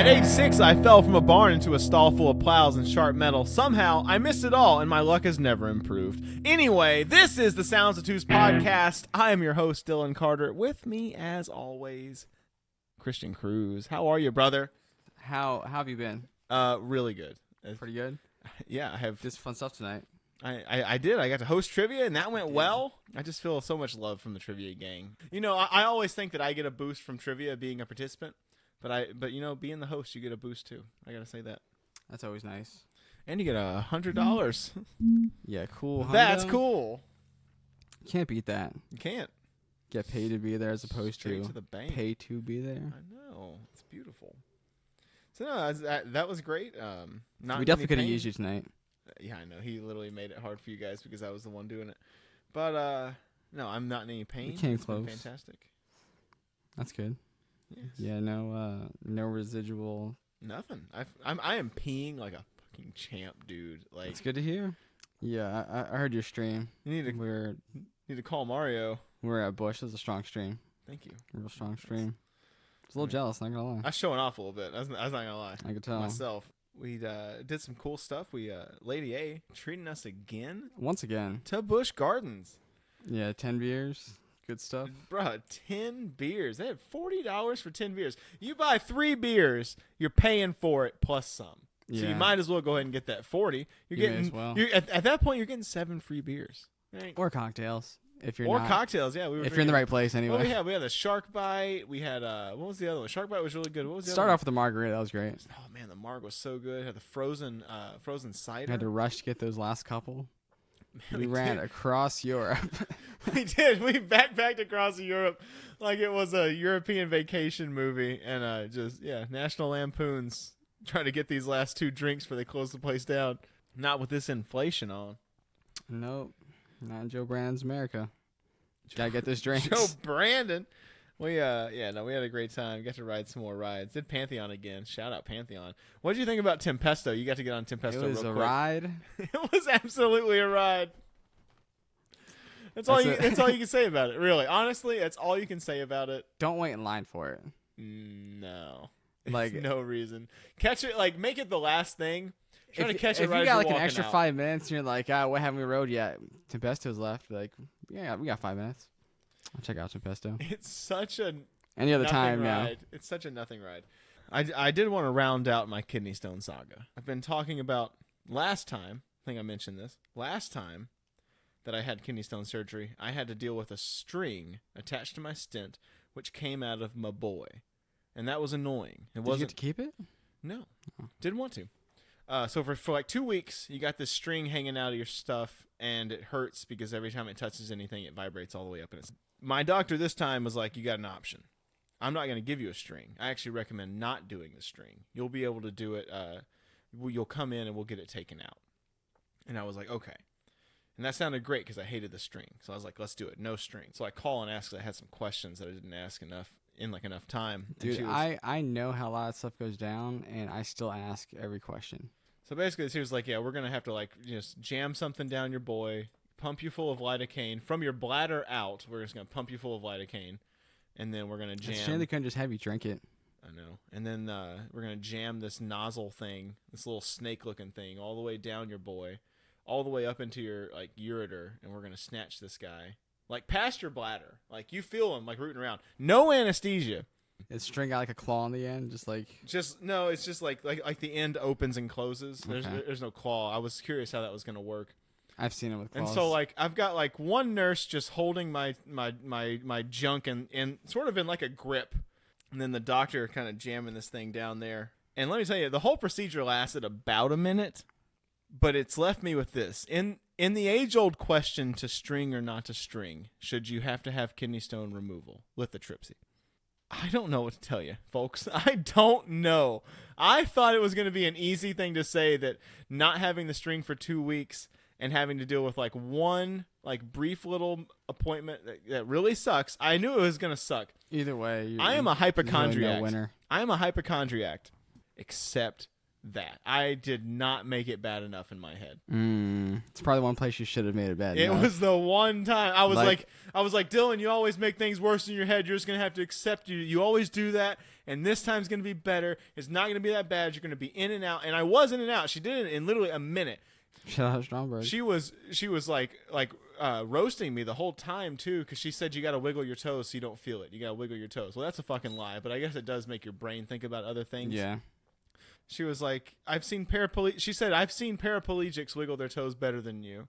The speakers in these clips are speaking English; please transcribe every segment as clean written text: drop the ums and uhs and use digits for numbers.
At age 6, I fell from a barn into a stall full of plows and sharp metal. Somehow, I missed it all, and my luck has never improved. Anyway, this is the Sounds Obtuse Podcast. I am your host, Dylan Carter. With me, as always, Christian Cruz. How are you, brother? How have you been? Really good. Pretty good? Yeah, I have. Did some fun stuff tonight. I did. I got to host trivia, and that went well. I just feel so much love from the trivia gang. You know, I always think that I get a boost from trivia being a participant. But you know, being the host, you get a boost too. I gotta say that. That's always nice. And you get $100. Yeah, cool. That's Hundo. Cool. Can't beat that. You can't Get paid to be there as opposed straight to the bank. Pay to be there. I know, it's beautiful. So no, that was great. We definitely could have used you tonight. Yeah, I know. He literally made it hard for you guys because I was the one doing it. But no, I'm not in any pain. You came It's been close. Fantastic. That's good. Yes. Yeah, no residual. Nothing. I am peeing like a fucking champ, dude. Like, It's good to hear. Yeah, I heard your stream. You need to call Mario. We're at Bush. It was a strong stream. Thank you. Real strong stream. I was a little jealous, not gonna lie. I was showing off a little bit. I was not gonna lie. I could tell. Myself. We did some cool stuff. We Lady A treating us again Once again. to Busch Gardens. Yeah, 10 beers. Good stuff. Bruh, 10 beers. They had $40 for 10 beers. You buy 3 beers, you're paying for it plus some. Yeah. So you might as well go ahead and get that 40. You may as well. At that point, you're getting 7 free beers. Right? Or cocktails. If you're Or not. cocktails, yeah. If you're in the right place, anyway. Well, we had the shark bite. We had what was the other one? Shark bite was really good. What was the Start other off with the margarita. That was great. one? Oh man, the marg was so good. Had the frozen cider. I had to rush to get those last couple. Man, We ran did. across Europe. We did. We backpacked across Europe like it was a European vacation movie, and National Lampoon's trying to get these last 2 drinks before they close the place down. Not with this inflation on. Nope. Not in Joe Brandon's America. Gotta get those drinks. Joe Brandon. We had a great time. Got to ride some more rides. Did Pantheon again. Shout out Pantheon. What did you think about Tempesto? You got to get on Tempesto It was real a quick. ride. It was absolutely a ride. That's all you can say about it, really. Honestly, that's all you can say about it. Don't wait in line for it. No. Like- There's no reason. Catch it, like, make it the last thing. Try to catch it if right you as got you're like an walking extra out. 5 minutes and you're like, what haven't we rode yet? Tempesto's left. Like, yeah, we got 5 minutes. I'll check out Tempesto. It's such a Any other nothing time now. ride. It's such a nothing ride. I did want to round out my kidney stone saga. I've been talking about last time, I think I mentioned this, last time that I had kidney stone surgery, I had to deal with a string attached to my stent, which came out of my boy. And that was annoying. It Did you wasn't. get to keep it? No. Didn't want to. So for like 2 weeks, you got this string hanging out of your stuff, and it hurts because every time it touches anything, it vibrates all the way up. And my doctor this time was like, you got an option. I'm not going to give you a string. I actually recommend not doing the string. You'll be able to do it. You'll come in and we'll get it taken out. And I was like, okay. And that sounded great because I hated the string. So I was like, let's do it. No string. So I call and ask. I had some questions that I didn't ask enough time. And Dude, I know how a lot of stuff goes down, and I still ask every question. So basically, she was like, yeah, we're going to have to just jam something down your boy, pump you full of lidocaine. From your bladder out, we're just going to pump you full of lidocaine. And then we're going to jam. It's a shame they couldn't just have you drink it. I know. And then we're going to jam this nozzle thing, this little snake-looking thing, all the way down your boy, all the way up into your ureter, and we're going to snatch this guy. Like past your bladder. Like you feel him rooting around. No anesthesia. Is string got like a claw on the end? No, it's just like the end opens and closes. Okay. There's no claw. I was curious how that was going to work. I've seen it with claws. And so I've got one nurse just holding my junk in sort of in like a grip, and then the doctor kind of jamming this thing down there. And let me tell you, the whole procedure lasted about a minute, but it's left me with this. In the age-old question to string or not to string, should you have to have kidney stone removal, lithotripsy? I don't know what to tell you, folks. I don't know. I thought it was going to be an easy thing to say that not having the string for 2 weeks and having to deal with one brief little appointment that really sucks. I knew it was going to suck. Either way, I am a hypochondriac. Really no winner. I am a hypochondriac, except that. I did not make it bad enough in my head. It's probably one place you should have made it bad. It was the one time I was Like- like, Dylan, you always make things worse in your head. You're just going to have to accept you always do that. And this time's going to be better. It's not going to be that bad. You're going to be in and out. And I was in and out. She did it in literally a minute. Shout out Stromberg. She was like roasting me the whole time too, because she said you got to wiggle your toes so you don't feel it. You got to wiggle your toes. Well, that's a fucking lie, but I guess it does make your brain think about other things. Yeah. She was like, she said I've seen paraplegics wiggle their toes better than you,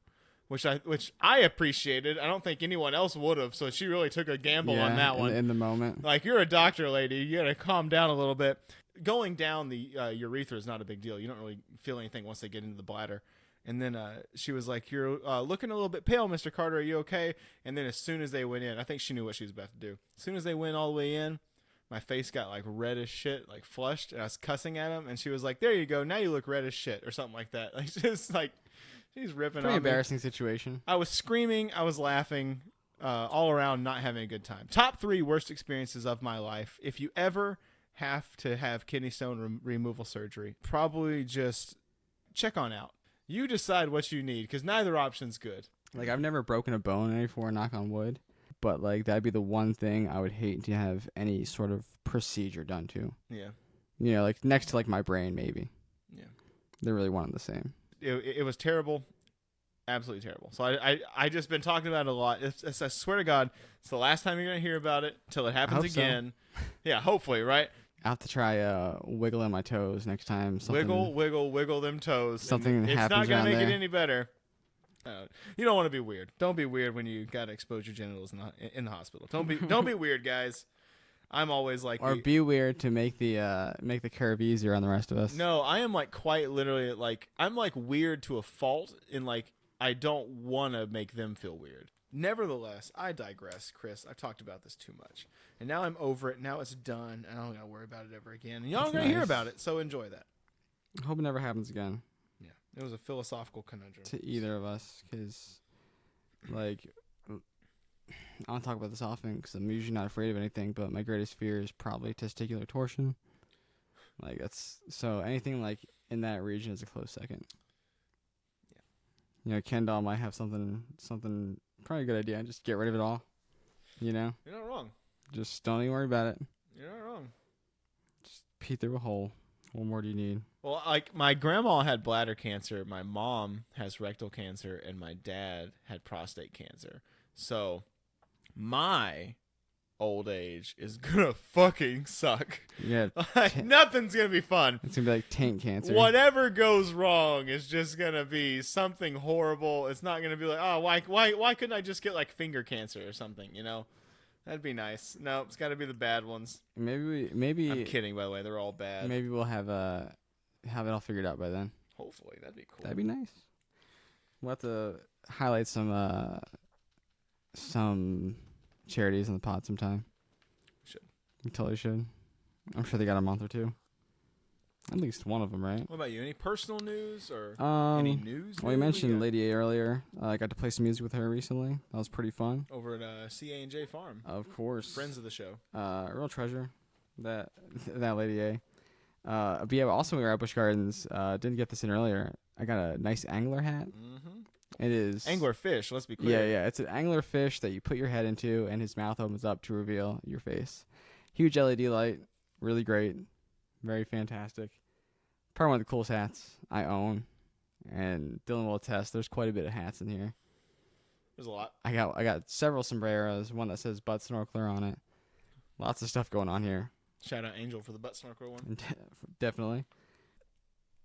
which I appreciated. I don't think anyone else would have. So she really took a gamble on that one. In the moment. Like, you're a doctor, lady. You got to calm down a little bit. Going down the urethra is not a big deal. You don't really feel anything once they get into the bladder. And then she was like, you're looking a little bit pale, Mr. Carter. Are you okay? And then as soon as they went in, I think she knew what she was about to do. As soon as they went all the way in, my face got like red as shit, like flushed, and I was cussing at him. And she was like, there you go. Now you look red as shit, or something like that. Like, just like, she's ripping on me. Pretty embarrassing situation. I was screaming. I was laughing, all around, not having a good time. Top 3 worst experiences of my life. If you ever have to have kidney stone removal surgery, probably just check on out. You decide what you need, because neither option's good. Like, I've never broken a bone before, knock on wood. But, like, that'd be the one thing I would hate to have any sort of procedure done to. Yeah. You know, like, next to, like, my brain, maybe. Yeah. They're really one and the same. It was terrible. Absolutely terrible. So I just been talking about it a lot. I swear to God, it's the last time you're going to hear about it till it happens again. So. Yeah, hopefully, right? I have to try wiggling my toes next time. Wiggle them toes. Something happens. It's not going to make there. it any better. You don't want to be weird. Don't be weird when you got to expose your genitals in the hospital. Don't be weird, guys. I'm always like, or be weird to make the curve easier on the rest of us. No, I am like quite literally like, I'm like weird to a fault in like, I don't want to make them feel weird. Nevertheless, I digress, Chris. I've talked about this too much. And now I'm over it. Now it's done. And I don't got to worry about it ever again. And y'all are going to hear about it. So enjoy that. I hope it never happens again. Yeah. It was a philosophical conundrum. To either of us. Because, like, I don't talk about this often because I'm usually not afraid of anything. But my greatest fear is probably testicular torsion. Like, that's... So anything, like, in that region is a close second. Yeah. You know, Ken doll might have something... Probably a good idea. Just get rid of it all. You know? You're not wrong. Just don't even worry about it. You're not wrong. Just pee through a hole. What more do you need? Well, like, my grandma had bladder cancer. My mom has rectal cancer. And my dad had prostate cancer. So, my old age is gonna fucking suck. Yeah. Like, nothing's gonna be fun. It's gonna be like taint cancer. Whatever goes wrong is just gonna be something horrible. It's not gonna be like, oh, why couldn't I just get like finger cancer or something? You know, that'd be nice. No, it's got to be the bad ones. Maybe. I'm kidding, by the way. They're all bad. Maybe we'll have it all figured out by then. Hopefully, that'd be cool. That'd be nice. We'll have to highlight some charities in the pod sometime. Should. We totally should. I'm sure they got a month or two. At least one of them, right? What about you? Any personal news or any news? Well, you mentioned Lady A earlier. I got to play some music with her recently. That was pretty fun. Over at CA&J Farm. Of course. Friends of the show. Real treasure. That Lady A. But yeah, also we were at Busch Gardens. Didn't get this in earlier. I got a nice angler hat. Mm-hmm. It is angler fish. Let's be clear. Yeah. It's an angler fish that you put your head into, and his mouth opens up to reveal your face. Huge LED light, really great, very fantastic. Probably one of the coolest hats I own, and Dylan will attest. There's quite a bit of hats in here. There's a lot. I got several sombreros. One that says butt snorkeler on it. Lots of stuff going on here. Shout out Angel for the butt snorkeler one. Definitely.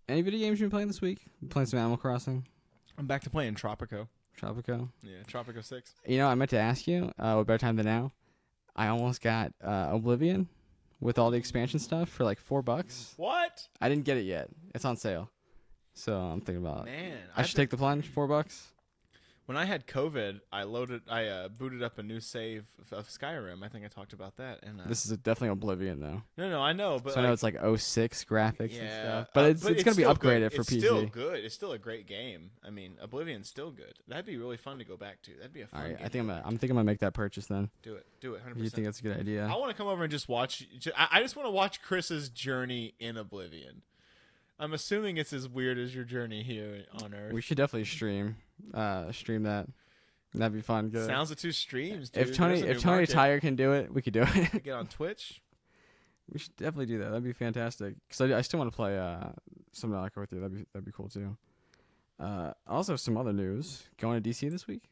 Any video games you've been playing this week? Playing some Animal Crossing? I'm back to playing Tropico. Tropico? Yeah, Tropico 6. You know, I meant to ask you, what better time than now? I almost got Oblivion with all the expansion stuff for like $4. What? I didn't get it yet. It's on sale. So I'm thinking about Man, I should take the plunge, $4. When I had COVID, I booted up a new save of Skyrim. I think I talked about that. And this is definitely Oblivion, though. No, I know. But so I know it's like 06 graphics yeah, and stuff. But it's going to be upgraded for PC. It's still good. It's still a great game. I mean, Oblivion's still good. That'd be really fun to go back to. That'd be a fun game. I think I'm thinking I'm going to make that purchase then. Do it, 100%. You think that's a good idea? I want to come over and just watch. I just want to watch Chris's journey in Oblivion. I'm assuming it's as weird as your journey here on Earth. We should definitely stream that. That'd be fun. Sounds of two streams, dude. If Tony Tiger can do it, we could do it. Get on Twitch. We should definitely do that. That'd be fantastic. Because I still want to play Subnautica with you. That'd be cool too. Also, some other news. Going to DC this week?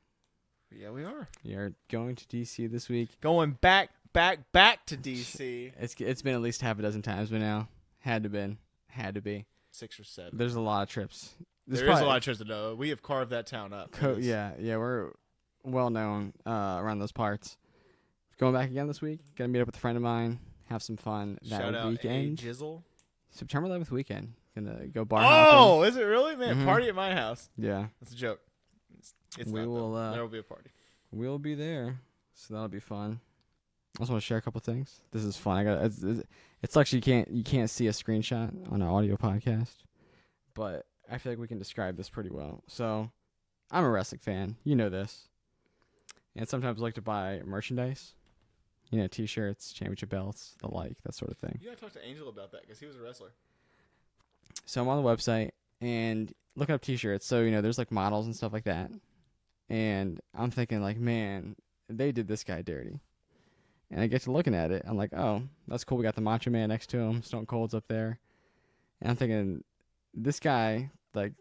Yeah, we are. We are going to DC this week. Going back to DC. It's been at least half a dozen times by now. Had to be 6 or 7. There's a lot of trips. There is a lot of trips to know. We have carved that town up. Yeah, we're well known around those parts. Going back again this week. Gonna meet up with a friend of mine. Have some fun that Shout weekend. Out Jizzle. September 11th weekend. Gonna go bar hopping. hopping. Is it really, man? Mm-hmm. Party at my house. Yeah, that's a joke. It's we not, will. There will be a party. We'll be there, so that'll be fun. I also want to share a couple things. This is fun. It's actually you can't see a screenshot on an audio podcast, but I feel like we can describe this pretty well. So, I'm a wrestling fan. You know this, and sometimes I like to buy merchandise. You know, T-shirts, championship belts, that sort of thing. You gotta talk to Angel about that because he was a wrestler. So I'm on the website and looking up T-shirts. So, there's like models and stuff like that. And I'm thinking like, man, they did this guy dirty. And I get to looking at it. I'm like, oh, that's cool. We got the Macho Man next to him. Stone Cold's up there. And I'm thinking, this guy, like,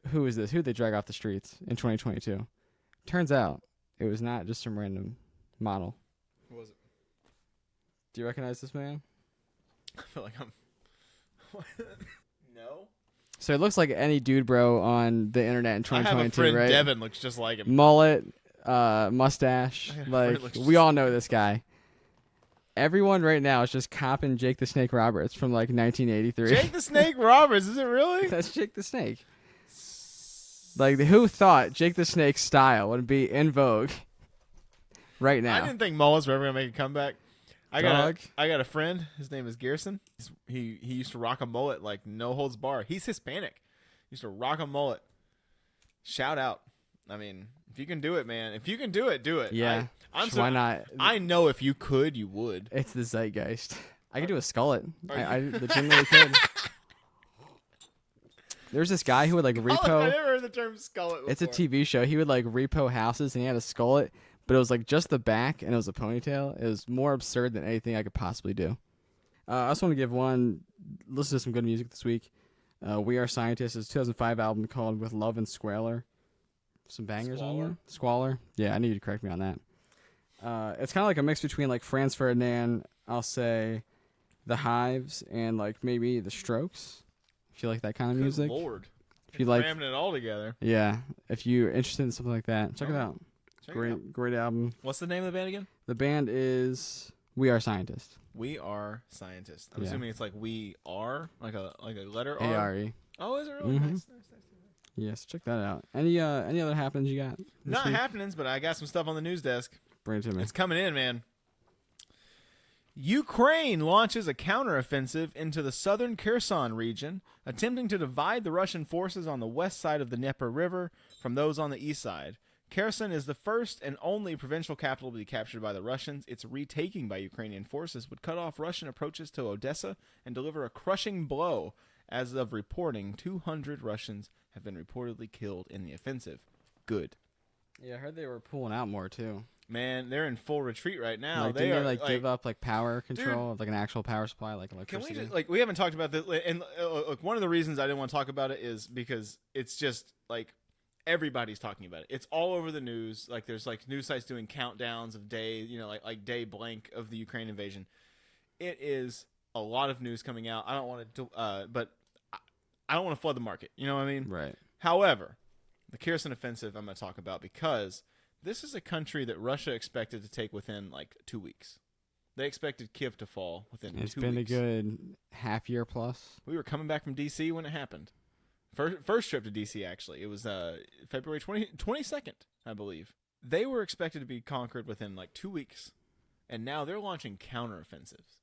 who is this? Who did they drag off the streets in 2022? Turns out it was not just some random model. Who was it? Do you recognize this man? I feel like I'm... No. So it looks like any dude bro on the internet in 2022, I have a friend, right? Devin looks just like him. Mullet, mustache. Like, we all know this guy. Everyone right now is just copping Jake the Snake Roberts from like 1983. Jake the Snake Roberts, is it really? That's Jake the Snake. Like, who thought Jake the Snake's style would be in vogue right now? I didn't think mullets were ever gonna make a comeback. I got a friend. His name is Garrison. He used to rock a mullet like no holds bar. He's Hispanic. He used to rock a mullet. Shout out. I mean, if you can do it, man. If you can do it, do it. Yeah. Why not? I know if you could, you would. It's the zeitgeist. I could do a skullet. I legitimately could. There's this guy who would like repo. I never heard the term skullet before. It's a TV show. He would like repo houses and he had a skullet, but it was like just the back and it was a ponytail. It was more absurd than anything I could possibly do. I also want to listen to some good music this week. We Are Scientists is a 2005 album called With Love and Squalor. Some bangers on there. Squalor. Yeah, I need you to correct me on that. It's kind of like a mix between like Franz Ferdinand, I'll say, The Hives, and like maybe The Strokes. If you like that kind of music. Good Lord. If you like ramming it all together. Yeah. If you're interested in something like that, check it out. Great album. What's the name of the band again? The band is We Are Scientists. We Are Scientists. I'm assuming it's like we are, like a letter R. A-R-E. Oh, is it really? Mm-hmm. Nice. Yes, check that out. Any other happenings you got? Not happenings, but I got some stuff on the news desk. Bring it to me. It's coming in, man. Ukraine launches a counteroffensive into the southern Kherson region, attempting to divide the Russian forces on the west side of the Dnieper River from those on the east side. Kherson is the first and only provincial capital to be captured by the Russians. Its retaking by Ukrainian forces would cut off Russian approaches to Odessa and deliver a crushing blow. As of reporting, 200 Russians have been reportedly killed in the offensive. Good. Yeah, I heard they were pulling out more too. Man, they're in full retreat right now. Like, didn't they give up like power control of like an actual power supply, like electricity? Can we just we haven't talked about this, and look, one of the reasons I didn't want to talk about it is because it's just like everybody's talking about it. It's all over the news. Like there's like news sites doing countdowns of day, like day blank of the Ukraine invasion. It is a lot of news coming out. I don't want to, but I don't want to flood the market. You know what I mean? Right. However, the Kherson offensive I'm going to talk about because this is a country that Russia expected to take within like 2 weeks. They expected Kiev to fall within 2 weeks. It's been a good half year plus. We were coming back from D.C. when it happened. First trip to D.C., actually. It was February 22nd, I believe. They were expected to be conquered within like 2 weeks, and now they're launching counteroffensives.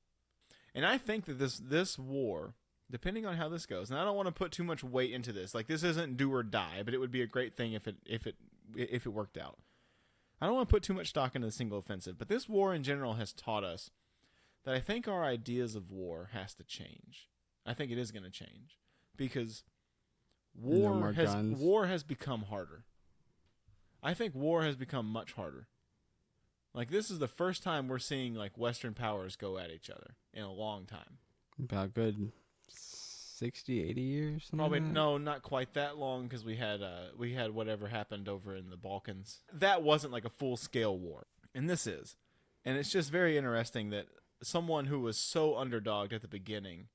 And I think that this war, depending on how this goes, and I don't want to put too much weight into this. Like, this isn't do or die, but it would be a great thing if it worked out. I don't want to put too much stock into the single offensive, but this war in general has taught us that I think our ideas of war has to change. I think it is going to change because No more guns. war has become harder. I think war has become much harder. Like, this is the first time we're seeing, like, Western powers go at each other in a long time. About good 60, 80 years? Probably, like that? no, not quite that long, because we had whatever happened over in the Balkans. That wasn't, like, a full-scale war. And this is. And it's just very interesting that someone who was so underdogged at the beginning,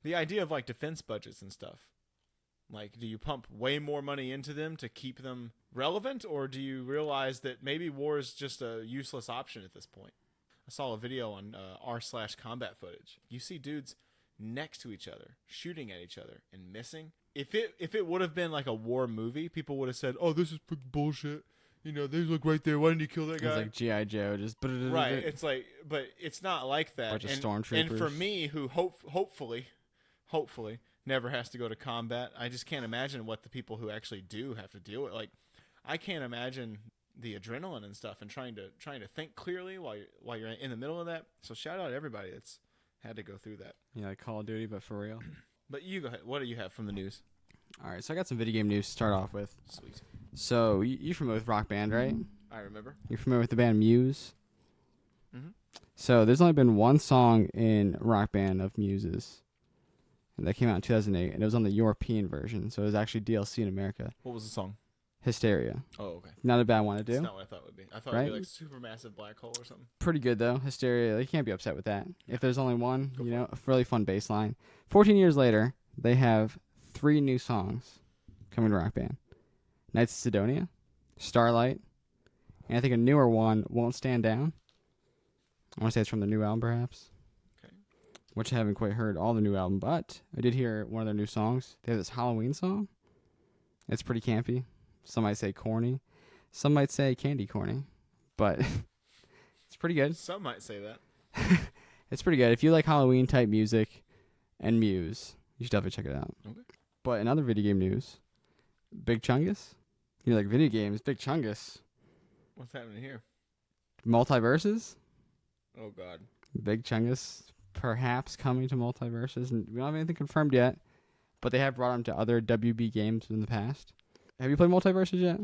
the idea of, like, defense budgets and stuff, like, do you pump way more money into them to keep them relevant, or do you realize that maybe war is just a useless option at this point? I saw a video on r/combat footage. You see dudes next to each other, shooting at each other, and missing. If it would have been like a war movie, people would have said, "Oh, this is bullshit." You know, they look right there. Why didn't you kill that guy? It's like G.I. Joe, just right. It's like, but it's not like that. Bunch of stormtroopers. And for me, who hopefully never has to go to combat, I just can't imagine what the people who actually do have to deal with. Like, I can't imagine the adrenaline and stuff, and trying to think clearly while you're in the middle of that. So shout out to everybody that's had to go through that. Yeah, like Call of Duty, but for real. But you go ahead. What do you have from the news? All right, so I got some video game news to start off with. Sweet. So you're familiar with Rock Band, right? I remember. You're familiar with the band Muse? Mm-hmm. So there's only been one song in Rock Band of Muse's, and that came out in 2008, and it was on the European version, so it was actually DLC in America. What was the song? Hysteria. Oh, okay. Not a bad one to do. That's not what I thought it would be. I thought it would be like Supermassive Black Hole or something. Pretty good, though. Hysteria, you can't be upset with that. If there's only one, a really fun bass line. 14 years later, they have 3 new songs coming to Rock Band. Knights of Sidonia, Starlight, and I think a newer one, Won't Stand Down. I want to say it's from the new album, perhaps. Okay. Which I haven't quite heard all the new album, but I did hear one of their new songs. They have this Halloween song. It's pretty campy. Some might say corny. Some might say candy corny. But it's pretty good. Some might say that. It's pretty good. If you like Halloween-type music and Muse, you should definitely check it out. Okay. But in other video game news, Big Chungus. You like video games, Big Chungus. What's happening here? Multiverses. Oh, God. Big Chungus perhaps coming to Multiverses. And we don't have anything confirmed yet, but they have brought him to other WB games in the past. Have you played Multiverses yet?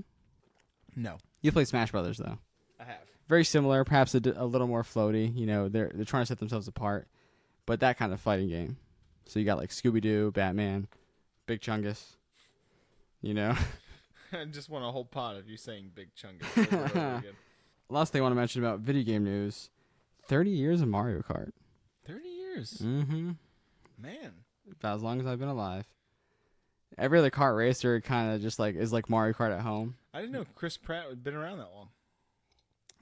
No. You played Smash Brothers, though. I have. Very similar, perhaps a little more floaty. You know, they're trying to set themselves apart, but that kind of fighting game. So you got like Scooby-Doo, Batman, Big Chungus. You know? I just want a whole pot of you saying Big Chungus over and over again. Last thing I want to mention about video game news, 30 years of Mario Kart. 30 years? Mm-hmm. Man. About as long as I've been alive. Every other kart racer kind of just like is like Mario Kart at home. I didn't know Chris Pratt had been around that long.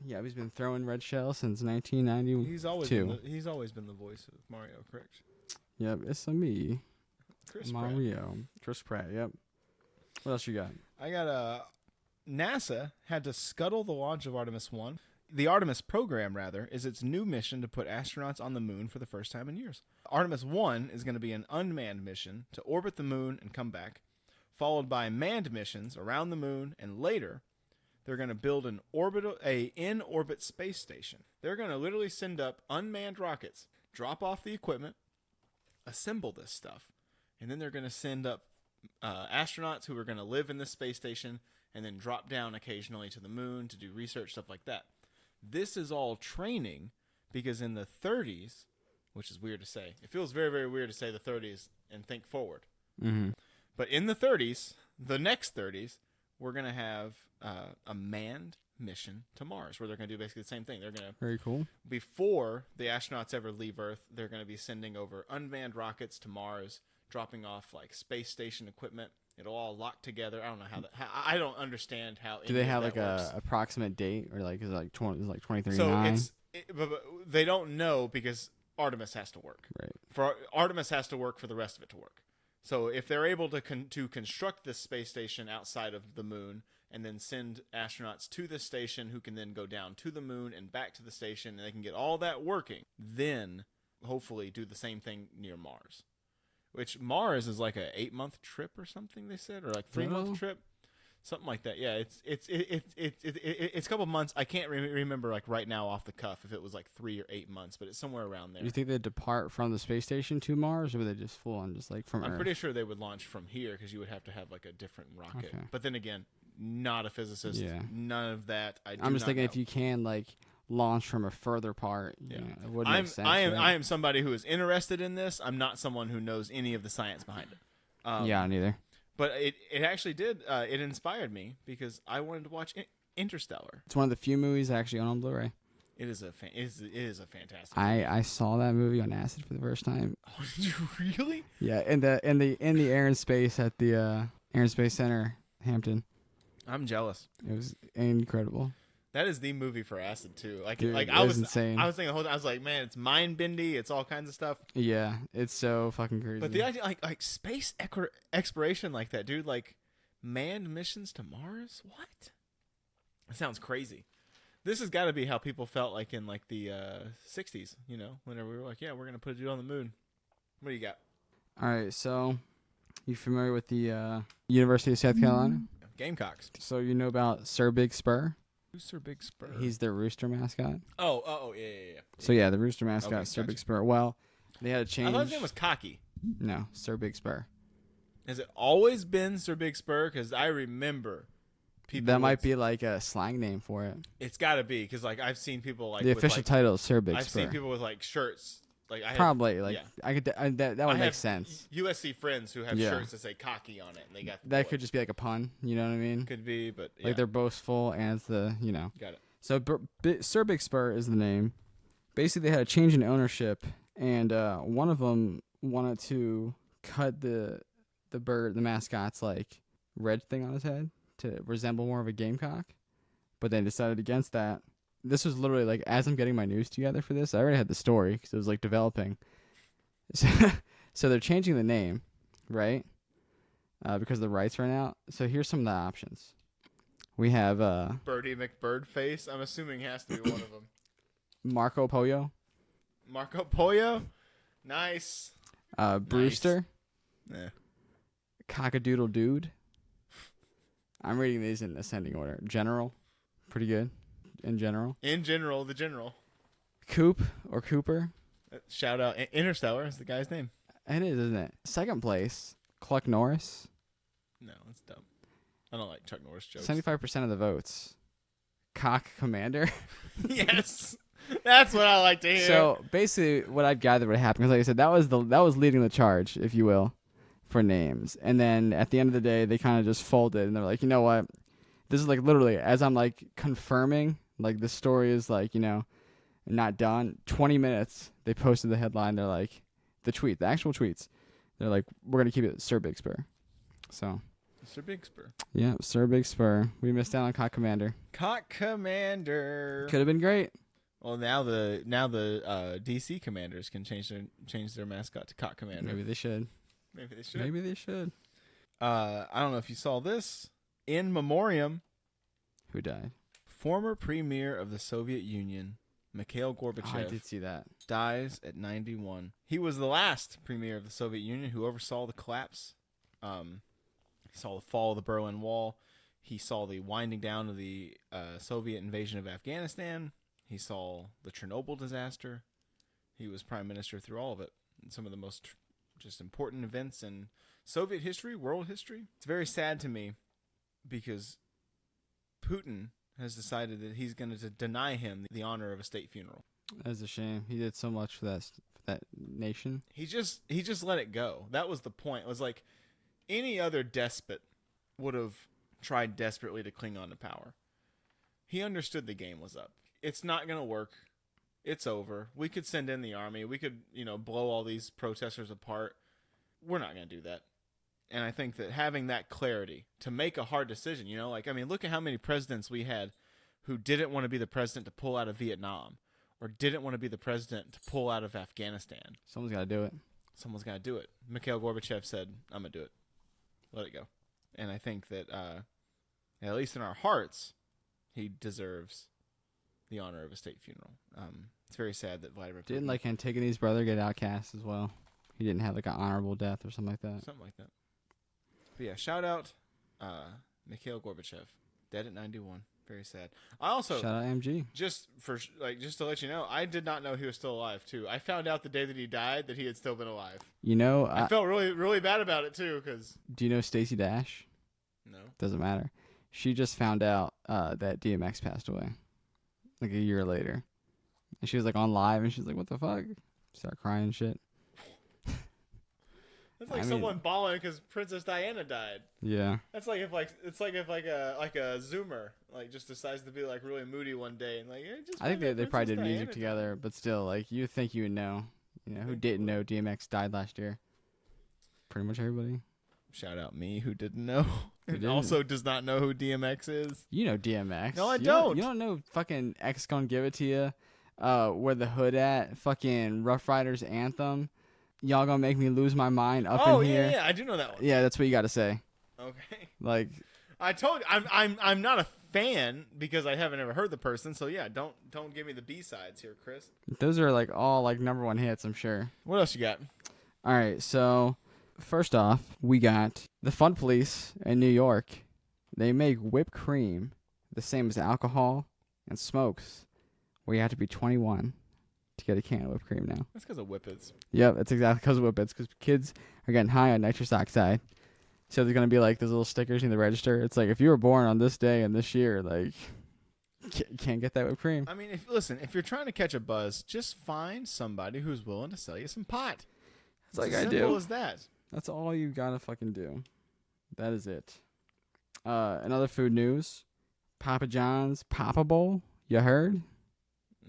Yeah, he's been throwing red shell since 1992. He's always been the voice of Mario, correct? Yep, it's a me. Chris Mario. Pratt. Chris Pratt, yep. What else you got? I got NASA had to scuttle the launch of Artemis 1. The Artemis program, rather, is its new mission to put astronauts on the moon for the first time in years. Artemis 1 is going to be an unmanned mission to orbit the moon and come back, followed by manned missions around the moon, and later they're going to build an in-orbit space station. They're going to literally send up unmanned rockets, drop off the equipment, assemble this stuff, and then they're going to send up astronauts who are going to live in this space station and then drop down occasionally to the moon to do research, stuff like that. This is all training because in the 30s, which is weird to say. It feels very, very weird to say the 30s and think forward. Mm-hmm. But in the 30s, the next 30s, we're going to have a manned mission to Mars where they're going to do basically the same thing. They're going to, very cool. Before the astronauts ever leave Earth, they're going to be sending over unmanned rockets to Mars, dropping off like space station equipment. It'll all lock together. I don't know how I don't understand how. Do they have like works. a approximate date, or like is it like 2039? So but they don't know because Artemis has to work. Right. Artemis has to work for the rest of it to work. So if they're able to construct this space station outside of the moon and then send astronauts to this station who can then go down to the moon and back to the station, and they can get all that working, then hopefully do the same thing near Mars. Which Mars is like a 8-month trip or something, they said, or like 3-month trip, something like that. Yeah, it's a couple months. I can't remember like right now off the cuff if it was like 3 or 8 months, but it's somewhere around there. You think they'd depart from the space station to Mars, or would they just full on just like from Earth? I'm pretty sure they would launch from here because you would have to have like a different rocket. Okay. But then again, not a physicist. Yeah. None of that. I'm just thinking if you can like launch from a further part, you know, it would make sense. I am somebody who is interested in this. I'm not someone who knows any of the science behind it. Yeah, neither. But it actually did. It inspired me because I wanted to watch Interstellar. It's one of the few movies I actually own on Blu-ray. It is a fantastic. I saw that movie on acid for the first time. Oh, did you really? Yeah, in the Air and Space at the Air and Space Center, Hampton. I'm jealous. It was incredible. That is the movie for acid too. Like, Dude, I was insane. I was thinking the whole time. I was like, man, it's mind bendy. It's all kinds of stuff. Yeah, it's so fucking crazy. But the idea, like space exploration like that, dude. Like manned missions to Mars. What? It sounds crazy. This has got to be how people felt like in like the 60s. You know, whenever we were like, yeah, we're gonna put a dude on the moon. What do you got? All right, so you familiar with the University of South Carolina? Gamecocks. So you know about Sir Big Spur? Who's Sir Big Spur? He's the rooster mascot. Oh, yeah. So yeah, the rooster mascot, Okay, Sir gotcha. Big Spur. Well, they had a change. I thought his name was Cocky. No, Sir Big Spur. Has it always been Sir Big Spur? Because I remember people. That might be like a slang name for it. It's got to be because like I've seen people like The with, official like, title is Sir Big I've Spur. seen people with like shirts. Like I Probably have, like yeah. I could that would I make have sense. USC friends who have Yeah. shirts that say Cocky on it, and they got the That boy. could just be like a pun. You know what I mean? Could be, but yeah. Like they're boastful and it's the Got it. So Sir Big Spur is the name. Basically, they had a change in ownership, and one of them wanted to cut the bird, the mascot's like red thing on his head to resemble more of a gamecock, but they decided against that. This was literally like as I'm getting my news together for this, I already had the story because it was like developing. So they're changing the name, right? Because the rights ran out. So here's some of the options. We have Birdie McBirdface. I'm assuming has to be one of them. Marco Pollo, Marco Pollo. Nice. Brewster, Yeah. Cockadoodle Dude. I'm reading these in ascending order. General, pretty good. In general. In general, the general. Coop or Cooper. Shout out Interstellar is the guy's name. It is, isn't it? Second place, Cluck Norris. No, it's dumb. I don't like Chuck Norris jokes. 75% of the votes. Cock Commander. Yes. That's what I like to hear. So basically, what I've gathered would happen, because like I said, that was leading the charge, if you will, for names. And then at the end of the day, they kind of just folded, and they're like, you know what? This is like literally as I'm like confirming, like the story is like not done. 20 minutes, they posted the headline. They're like, the actual tweets. They're like, we're gonna keep it Sir Big Spur. So. Sir Big Spur. Yeah, Sir Big Spur. We missed out on Cock Commander. Cock Commander. Could have been great. Well, now the DC Commanders can change their mascot to Cock Commander. Maybe they should. Maybe they should. I don't know if you saw this. In memoriam. Who died? Former premier of the Soviet Union, Mikhail Gorbachev. Oh, I did see that. Dies at 91. He was the last premier of the Soviet Union who oversaw the collapse. He saw the fall of the Berlin Wall. He saw the winding down of the Soviet invasion of Afghanistan. He saw the Chernobyl disaster. He was prime minister through all of it. And some of the most just important events in Soviet history, world history. It's very sad to me because Putin has decided that he's going to deny him the honor of a state funeral. That's a shame. He did so much for that nation. He just let it go. That was the point. It was like any other despot would have tried desperately to cling on to power. He understood the game was up. It's not going to work. It's over. We could send in the army. We could, blow all these protesters apart. We're not going to do that. And I think that having that clarity to make a hard decision, look at how many presidents we had who didn't want to be the president to pull out of Vietnam or didn't want to be the president to pull out of Afghanistan. Someone's got to do it. Someone's got to do it. Mikhail Gorbachev said, I'm going to do it. Let it go. And I think that, at least in our hearts, he deserves the honor of a state funeral. It's very sad that Vladimir Putin... Didn't like Antigone's brother get outcast as well? He didn't have like an honorable death or something like that. Something like that. But yeah, shout out Mikhail Gorbachev, dead at 91. Very sad. I also shout out MG. just to let you know, I did not know he was still alive too. I found out the day that he died that he had still been alive. You know, I felt really really bad about it too because. Do you know Stacey Dash? No. Doesn't matter. She just found out that DMX passed away, like a year later, and she was like on live, and she's like, "What the fuck?" Start crying and shit. That's like someone bawling because Princess Diana died. Yeah. That's like if a Zoomer just decides to be like really moody one day and like. I think they probably did music together, but still, like you think you would know. You know who didn't know DMX died last year? Pretty much everybody. Shout out me who didn't know. And also does not know who DMX is. You know DMX. No, I don't. You don't know fucking X Gonna Give It To You. Where the Hood At? Fucking Rough Riders Anthem. Y'all Gonna Make Me Lose My Mind Up in Here. Oh yeah, I do know that one. Yeah, that's what you got to say. Okay. Like I told you, I'm not a fan because I haven't ever heard the person. So yeah, don't give me the B-sides here, Chris. Those are like all like #1 hits, I'm sure. What else you got? All right, so first off, we got the Fun Police in New York. They make whipped cream the same as alcohol and smokes, where you have to be 21 to get a can of whipped cream now. That's because of whippets. Yep, it's exactly because of whippets, because kids are getting high on nitrous oxide. So there's going to be like those little stickers in the register. It's like, if you were born on this day and this year, like, can't get that whipped cream. I mean, if you're trying to catch a buzz, just find somebody who's willing to sell you some pot. It's like as I do. simple as that. That's all you got to fucking do. That is it. Another food news. Papa John's Papa Bowl. You heard?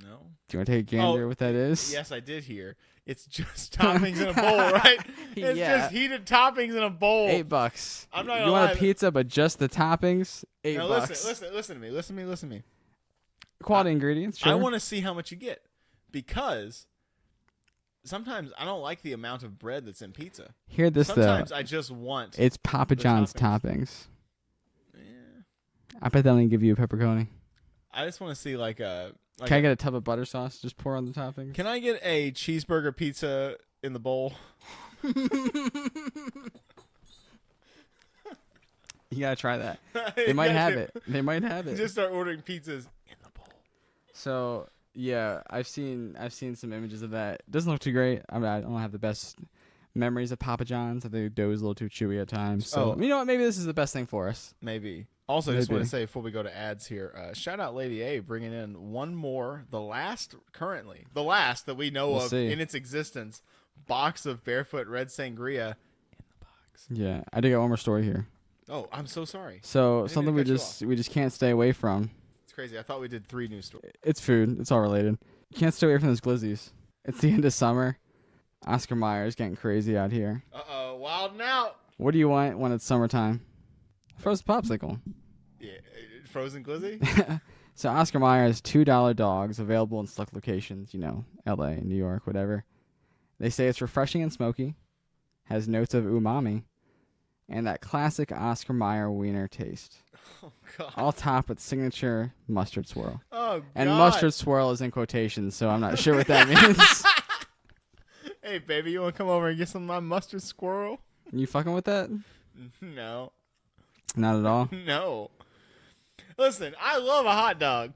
No. Do you want to take a gander what that is? Yes, I did hear. It's just toppings in a bowl, right? It's just heated toppings in a bowl. $8. I'm not. You want a pizza, but just the toppings? $8. Now listen to me. Quality ingredients. Sure. I want to see how much you get because sometimes I don't like the amount of bread that's in pizza. Hear this sometimes though. I just want. It's Papa John's toppings. Yeah. I bet they'll only give you a pepperoni. I just want to see like a. Can I get a tub of butter sauce? Just pour on the toppings. Can I get a cheeseburger pizza in the bowl? You gotta try that. They might have it. They might have it. Just start ordering pizzas in the bowl. So yeah, I've seen some images of that. It doesn't look too great. I mean, I don't have the best memories of Papa John's. I think the dough is a little too chewy at times. So you know what? Maybe this is the best thing for us. Maybe. Also, I just want to say before we go to ads here, shout out Lady A bringing in one more, the last that we know of in its existence, box of Barefoot Red Sangria in the box. Yeah, I did got one more story here. Oh, I'm so sorry. So something we just can't stay away from. It's crazy. I thought we did 3 news stories. It's food. It's all related. You can't stay away from those glizzies. It's the end of summer. Oscar Mayer is getting crazy out here. Uh-oh, wilding out. What do you want when it's summertime? Frozen popsicle. Yeah, frozen glizzy? So Oscar Mayer has $2 dogs available in select locations, LA, New York, whatever. They say it's refreshing and smoky, has notes of umami, and that classic Oscar Mayer wiener taste. Oh, God. All topped with signature mustard swirl. Oh, God. And mustard swirl is in quotations, so I'm not sure what that means. Hey, baby, you want to come over and get some of my mustard swirl? You fucking with that? No. Not at all? No. Listen, I love a hot dog.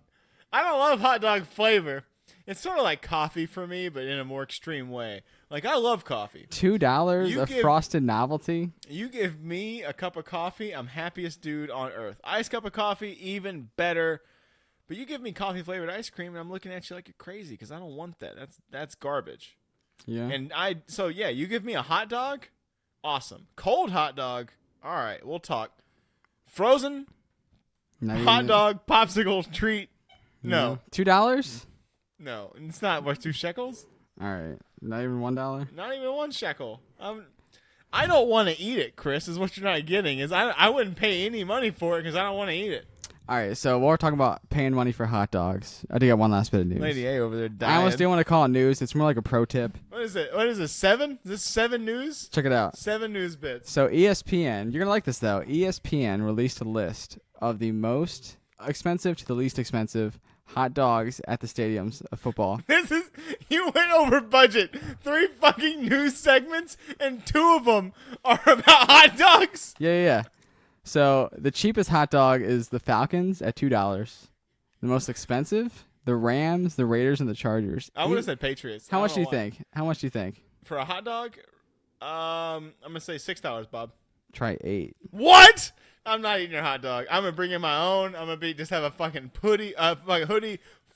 I don't love hot dog flavor. It's sort of like coffee for me, but in a more extreme way. Like, I love coffee. $2 frosted novelty? You give me a cup of coffee, I'm happiest dude on earth. Iced cup of coffee, even better. But you give me coffee-flavored ice cream, and I'm looking at you like you're crazy because I don't want that. That's garbage. Yeah. And you give me a hot dog? Awesome. Cold hot dog? All right, we'll talk. Frozen? Hot dog, popsicle, treat? No. $2? No. It's not worth 2 shekels? All right. Not even $1? Not even 1 shekel. I don't want to eat it, Chris, is what you're not getting. I wouldn't pay any money for it because I don't want to eat it. All right, so while we're talking about paying money for hot dogs, I do got one last bit of news. Lady A over there dying. I almost do want to call it news. It's more like a pro tip. What is it? 7? Is this 7 news? Check it out. 7 news bits. So ESPN, you're going to like this though. ESPN released a list of the most expensive to the least expensive hot dogs at the stadiums of football. You went over budget. 3 fucking news segments and 2 of them are about hot dogs. Yeah. So the cheapest hot dog is the Falcons at $2. The most expensive, the Rams, the Raiders, and the Chargers. I would have said Patriots. How much do you think? How much do you think? For a hot dog? I'm gonna say $6, Bob. Try $8. What? I'm not eating your hot dog. I'm gonna bring in my own. I'm gonna just have a fucking hoodie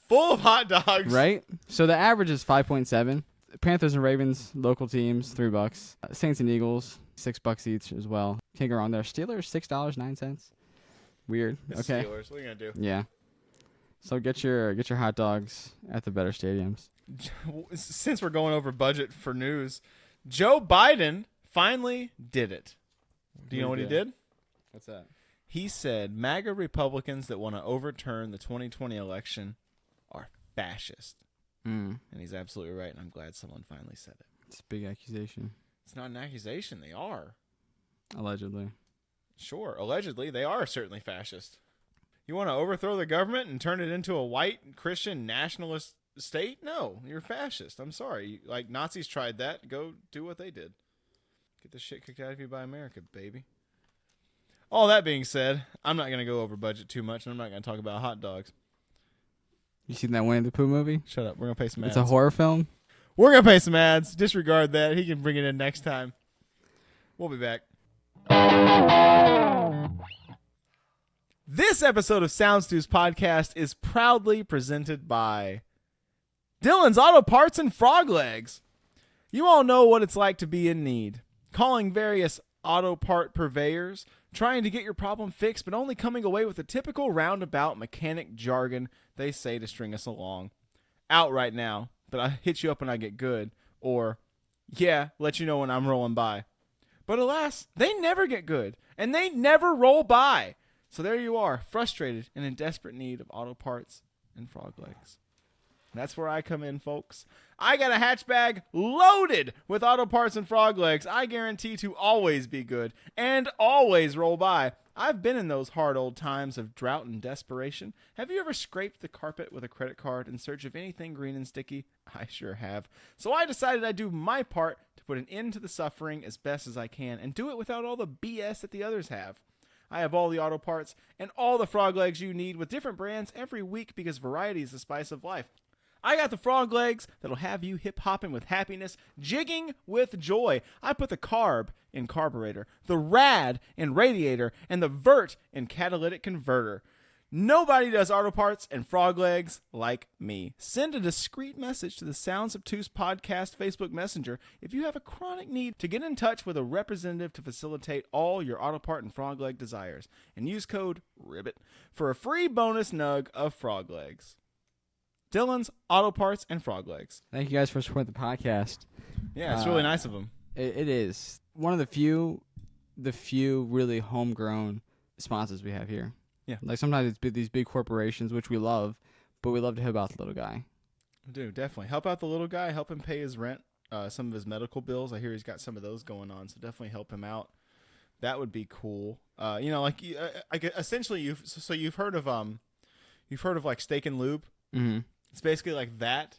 full of hot dogs. Right? So the average is 5.7. Panthers and Ravens, local teams, $3. Saints and Eagles, $6 each as well. Can't go wrong there. Steelers, $6.09. Weird. It's okay. Steelers. What are you gonna do? Yeah. So get your hot dogs at the better stadiums. Since we're going over budget for news, Joe Biden finally did it. Do you know what he did? What's that? He said MAGA Republicans that want to overturn the 2020 election are fascist. And he's absolutely right, and I'm glad someone finally said it. It's a big accusation. It's not an accusation. They are. Allegedly. Sure. Allegedly, they are certainly fascist. You want to overthrow the government and turn it into a white Christian nationalist state? No, you're fascist. I'm sorry. Like, Nazis tried that. Go do what they did. Get the shit kicked out of you by America, baby. All that being said, I'm not going to go over budget too much, and I'm not going to talk about hot dogs. You seen that Winnie the Pooh movie? Shut up. We're going to pay some ads. It's a horror film? We're going to pay some ads. Disregard that. He can bring it in next time. We'll be back. This episode of Sounds Obtuse Podcast is proudly presented by Dylan's Auto Parts and Frog Legs. You all know what it's like to be in need. Calling various auto part purveyors, trying to get your problem fixed, but only coming away with the typical roundabout mechanic jargon they say to string us along. Out right now, but I hit you up when I get good. Or, yeah, let you know when I'm rolling by. But alas, they never get good, and they never roll by. So there you are, frustrated and in desperate need of auto parts and frog legs. That's where I come in, folks. I got a hatch bag loaded with auto parts and frog legs I guarantee to always be good and always roll by. I've been in those hard old times of drought and desperation. Have you ever scraped the carpet with a credit card in search of anything green and sticky? I sure have. So I decided I'd do my part to put an end to the suffering as best as I can and do it without all the BS that the others have. I have all the auto parts and all the frog legs you need with different brands every week because variety is the spice of life. I got the frog legs that'll have you hip-hopping with happiness, jigging with joy. I put the carb in carburetor, the rad in radiator, and the vert in catalytic converter. Nobody does auto parts and frog legs like me. Send a discreet message to the Sounds Obtuse Podcast Facebook Messenger if you have a chronic need to get in touch with a representative to facilitate all your auto part and frog leg desires. And use code RIBBIT for a free bonus nug of frog legs. Dylan's Auto Parts and Frog Legs. Thank you guys for supporting the podcast. Yeah, it's really nice of them. It is. One of the few really homegrown sponsors we have here. Yeah. Like sometimes it's these big corporations, which we love, but we love to help out the little guy. We do, definitely. Help out the little guy. Help him pay his rent, some of his medical bills. I hear he's got some of those going on, so definitely help him out. That would be cool. Essentially, you've heard of like Steak and Lube. Mm-hmm. It's basically like that,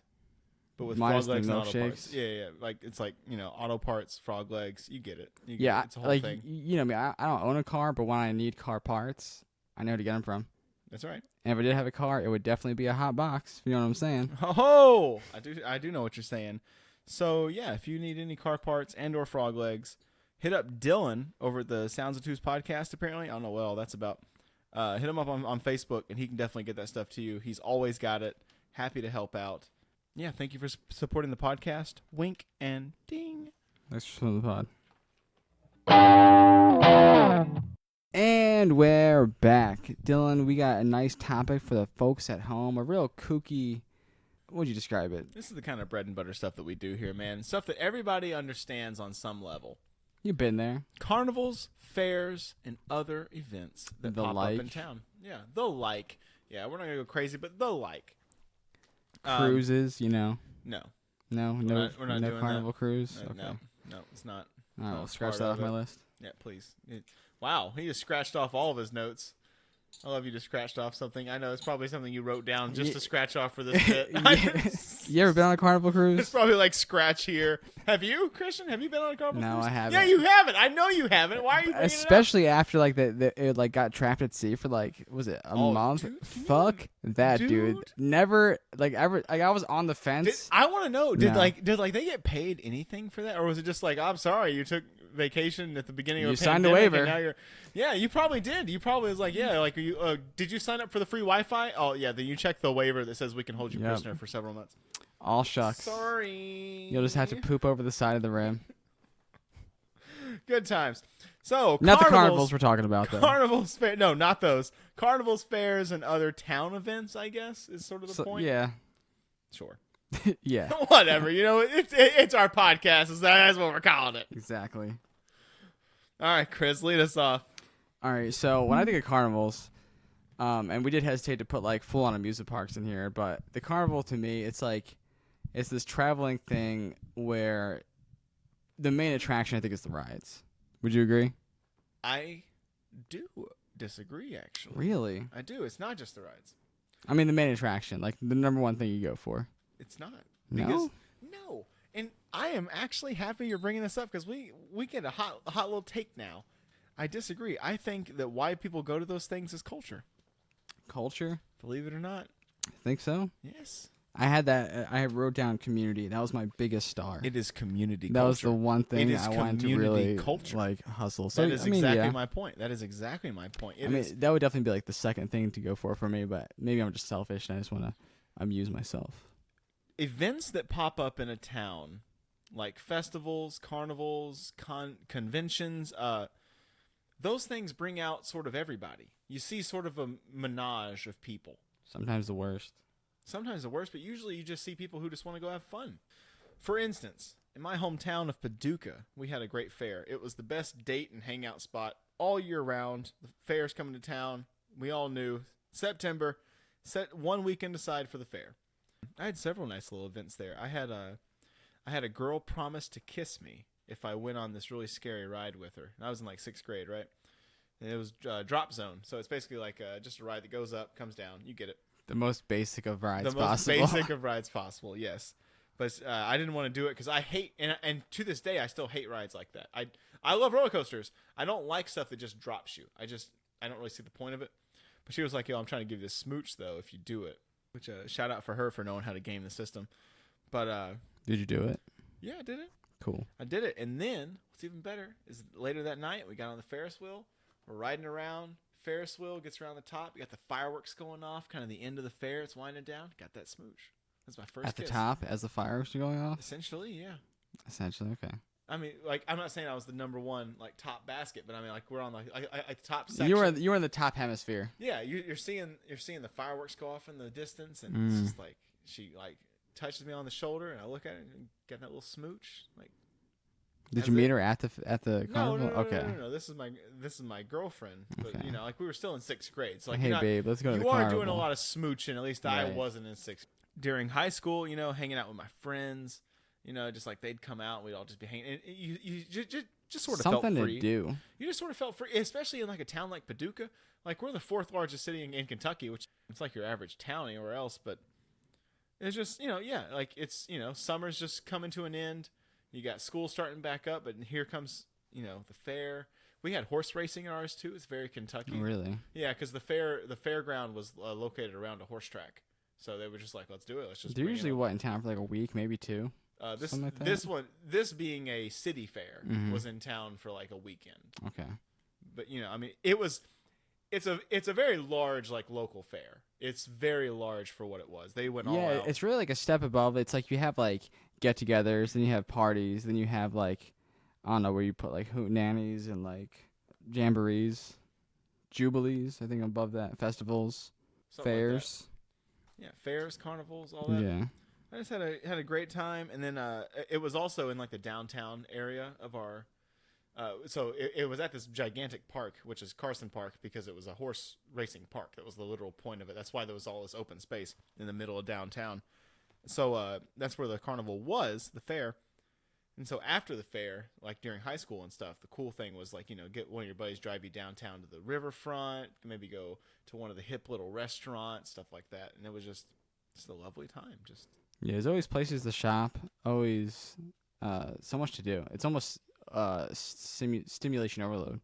but with Minus frog legs the and auto parts. milkshakes. Yeah. Like it's like, auto parts, frog legs. You get it. Yeah, it's a whole like thing. you know me. I don't own a car, but when I need car parts, I know where to get them from. That's right. And if I did have a car, it would definitely be a hot box. You know what I'm saying? Oh, I do know what you're saying. So yeah, if you need any car parts and or frog legs, hit up Dylan over at the Sounds Obtuse Podcast. Apparently, I don't know what all that's about. Hit him up on Facebook, and he can definitely get that stuff to you. He's always got it. Happy to help out. Yeah, thank you for supporting the podcast. Wink and ding. Thanks for supporting the pod. And we're back. Dylan, we got a nice topic for the folks at home. A real kooky, what would you describe it? This is the kind of bread and butter stuff that we do here, man. Stuff that everybody understands on some level. You've been there. Carnivals, fairs, and other events that pop up in town. Yeah, the like. Yeah, we're not going to go crazy, but the like. Cruises, No. No, We're not no doing carnival that. cruise? Okay. No, it's not. All right, not we'll scratch part that of off my it. list. Yeah, please. Wow, he just scratched off all of his notes. I love you just scratched off something. I know it's probably something you wrote down just to scratch off for this bit. You ever been on a carnival cruise? It's probably like scratch here. Have you, Christian? Have you been on a carnival cruise? No, I haven't. Yeah, you haven't. I know you haven't. Why are you bringing Especially after like it like got trapped at sea for like was it a month? Fuck that, dude. Never like ever. Like I was on the fence. I want to know. Did they get paid anything for that, or was it just like I'm sorry you took vacation at the beginning of a pandemic? You signed a waiver. And now you're, yeah, you probably did. You probably was like, yeah, like you. Did you sign up for the free Wi-Fi? Oh yeah, then you check the waiver that says we can hold you prisoner for several months. All shucks. Sorry. You'll just have to poop over the side of the rim. Good times. So not the carnivals we're talking about though. Carnivals fair. No, not those. Carnivals, fairs, and other town events. I guess is sort of the point. Yeah. Sure. Yeah. Whatever. You know, it's our podcast. That's what we're calling it. Exactly. All right, Chris, lead us off. All right. So when I think of carnivals, and we did hesitate to put like full on amusement parks in here, but the carnival to me, it's this traveling thing where the main attraction I think is the rides. Would you agree? I do disagree, actually. Really? I do. It's not just the rides. I mean, the main attraction, like the number one thing you go for. It's not. No? No. And I am actually happy you're bringing this up because we get a hot little take now. I disagree. I think that why people go to those things is culture. Culture? Believe it or not. I think so. Yes. I had that. I wrote down community. That was my biggest star. It is community that culture. Was the one thing I wanted to really culture. Like hustle. So that is exactly my point. That is exactly my point. That would definitely be like the second thing to go for me, but maybe I'm just selfish and I just want to amuse myself. Events that pop up in a town, like festivals, carnivals, conventions, those things bring out sort of everybody. You see sort of a menage of people. Sometimes the worst. Sometimes the worst, but usually you just see people who just want to go have fun. For instance, in my hometown of Paducah, we had a great fair. It was the best date and hangout spot all year round. The fair's coming to town. We all knew. September, set one weekend aside for the fair. I had several nice little events there. I had a girl promise to kiss me if I went on this really scary ride with her. And I was in like 6th grade, right? And it was drop zone. So it's basically like just a ride that goes up, comes down. You get it. The most basic of rides possible. The most basic of rides possible, yes. But I didn't want to do it because I hate, and to this day, I still hate rides like that. I love roller coasters. I don't like stuff that just drops you. I don't really see the point of it. But she was like, yo, I'm trying to give you this smooch, though, if you do it. Which, shout out for her for knowing how to game the system. But, did you do it? Yeah, I did it. Cool. I did it. And then, what's even better is later that night, we got on the Ferris wheel. We're riding around. Ferris wheel gets around the top. You got the fireworks going off, kind of the end of the fair. It's winding down. Got that smooch. That's my first At kiss. The top as the fireworks are going off? Essentially, yeah. Essentially, okay. I mean, like, I'm not saying I was the number one, like, top basket, but I mean, like, we're on the top section. You were in the top hemisphere. Yeah, you're seeing the fireworks go off in the distance, and it's just like she like touches me on the shoulder, and I look at it and get that little smooch, like. Did you meet her at the carnival? No. This is my girlfriend. But okay. you know, like we were still in 6th grade. So like, hey babe, let's go to the carnival. You are doing a lot of smooching. At least I wasn't in 6th. During high school, you know, hanging out with my friends, you know, just like they'd come out, and we'd all just be hanging. And you just sort of something felt free. To do. You just sort of felt free, especially in like a town like Paducah. Like we're the 4th largest city in Kentucky, which it's like your average town anywhere else. But it's just like it's summer's just coming to an end. You got school starting back up, but here comes, the fair. We had horse racing in ours too. It's very Kentucky. Oh, really? Yeah, because the fairground was located around a horse track, so they were just like, "Let's do it. Let's just." They're usually in town for like a week, maybe 2. This being a city fair was in town for like a weekend. Okay. But I mean, it's a very large like local fair. It's very large for what it was. They went all out. Yeah, it's really like a step above. It's like you have like get-togethers, then you have parties, then you have like I don't know where you put like hootenannies and like jamborees, jubilees. I think above that, festivals, something fairs. Like yeah, fairs, carnivals, all that. Yeah. I just had a great time, and then it was also in like the downtown area of our. So it was at this gigantic park, which is Carson Park, because it was a horse racing park. That was the literal point of it. That's why there was all this open space in the middle of downtown. So that's where the carnival was, the fair. And so after the fair, like during high school and stuff, the cool thing was like, get one of your buddies, drive you downtown to the riverfront, maybe go to one of the hip little restaurants, stuff like that. And it was just a lovely time. Yeah, there's always places to shop, always so much to do. It's almost stimulation overload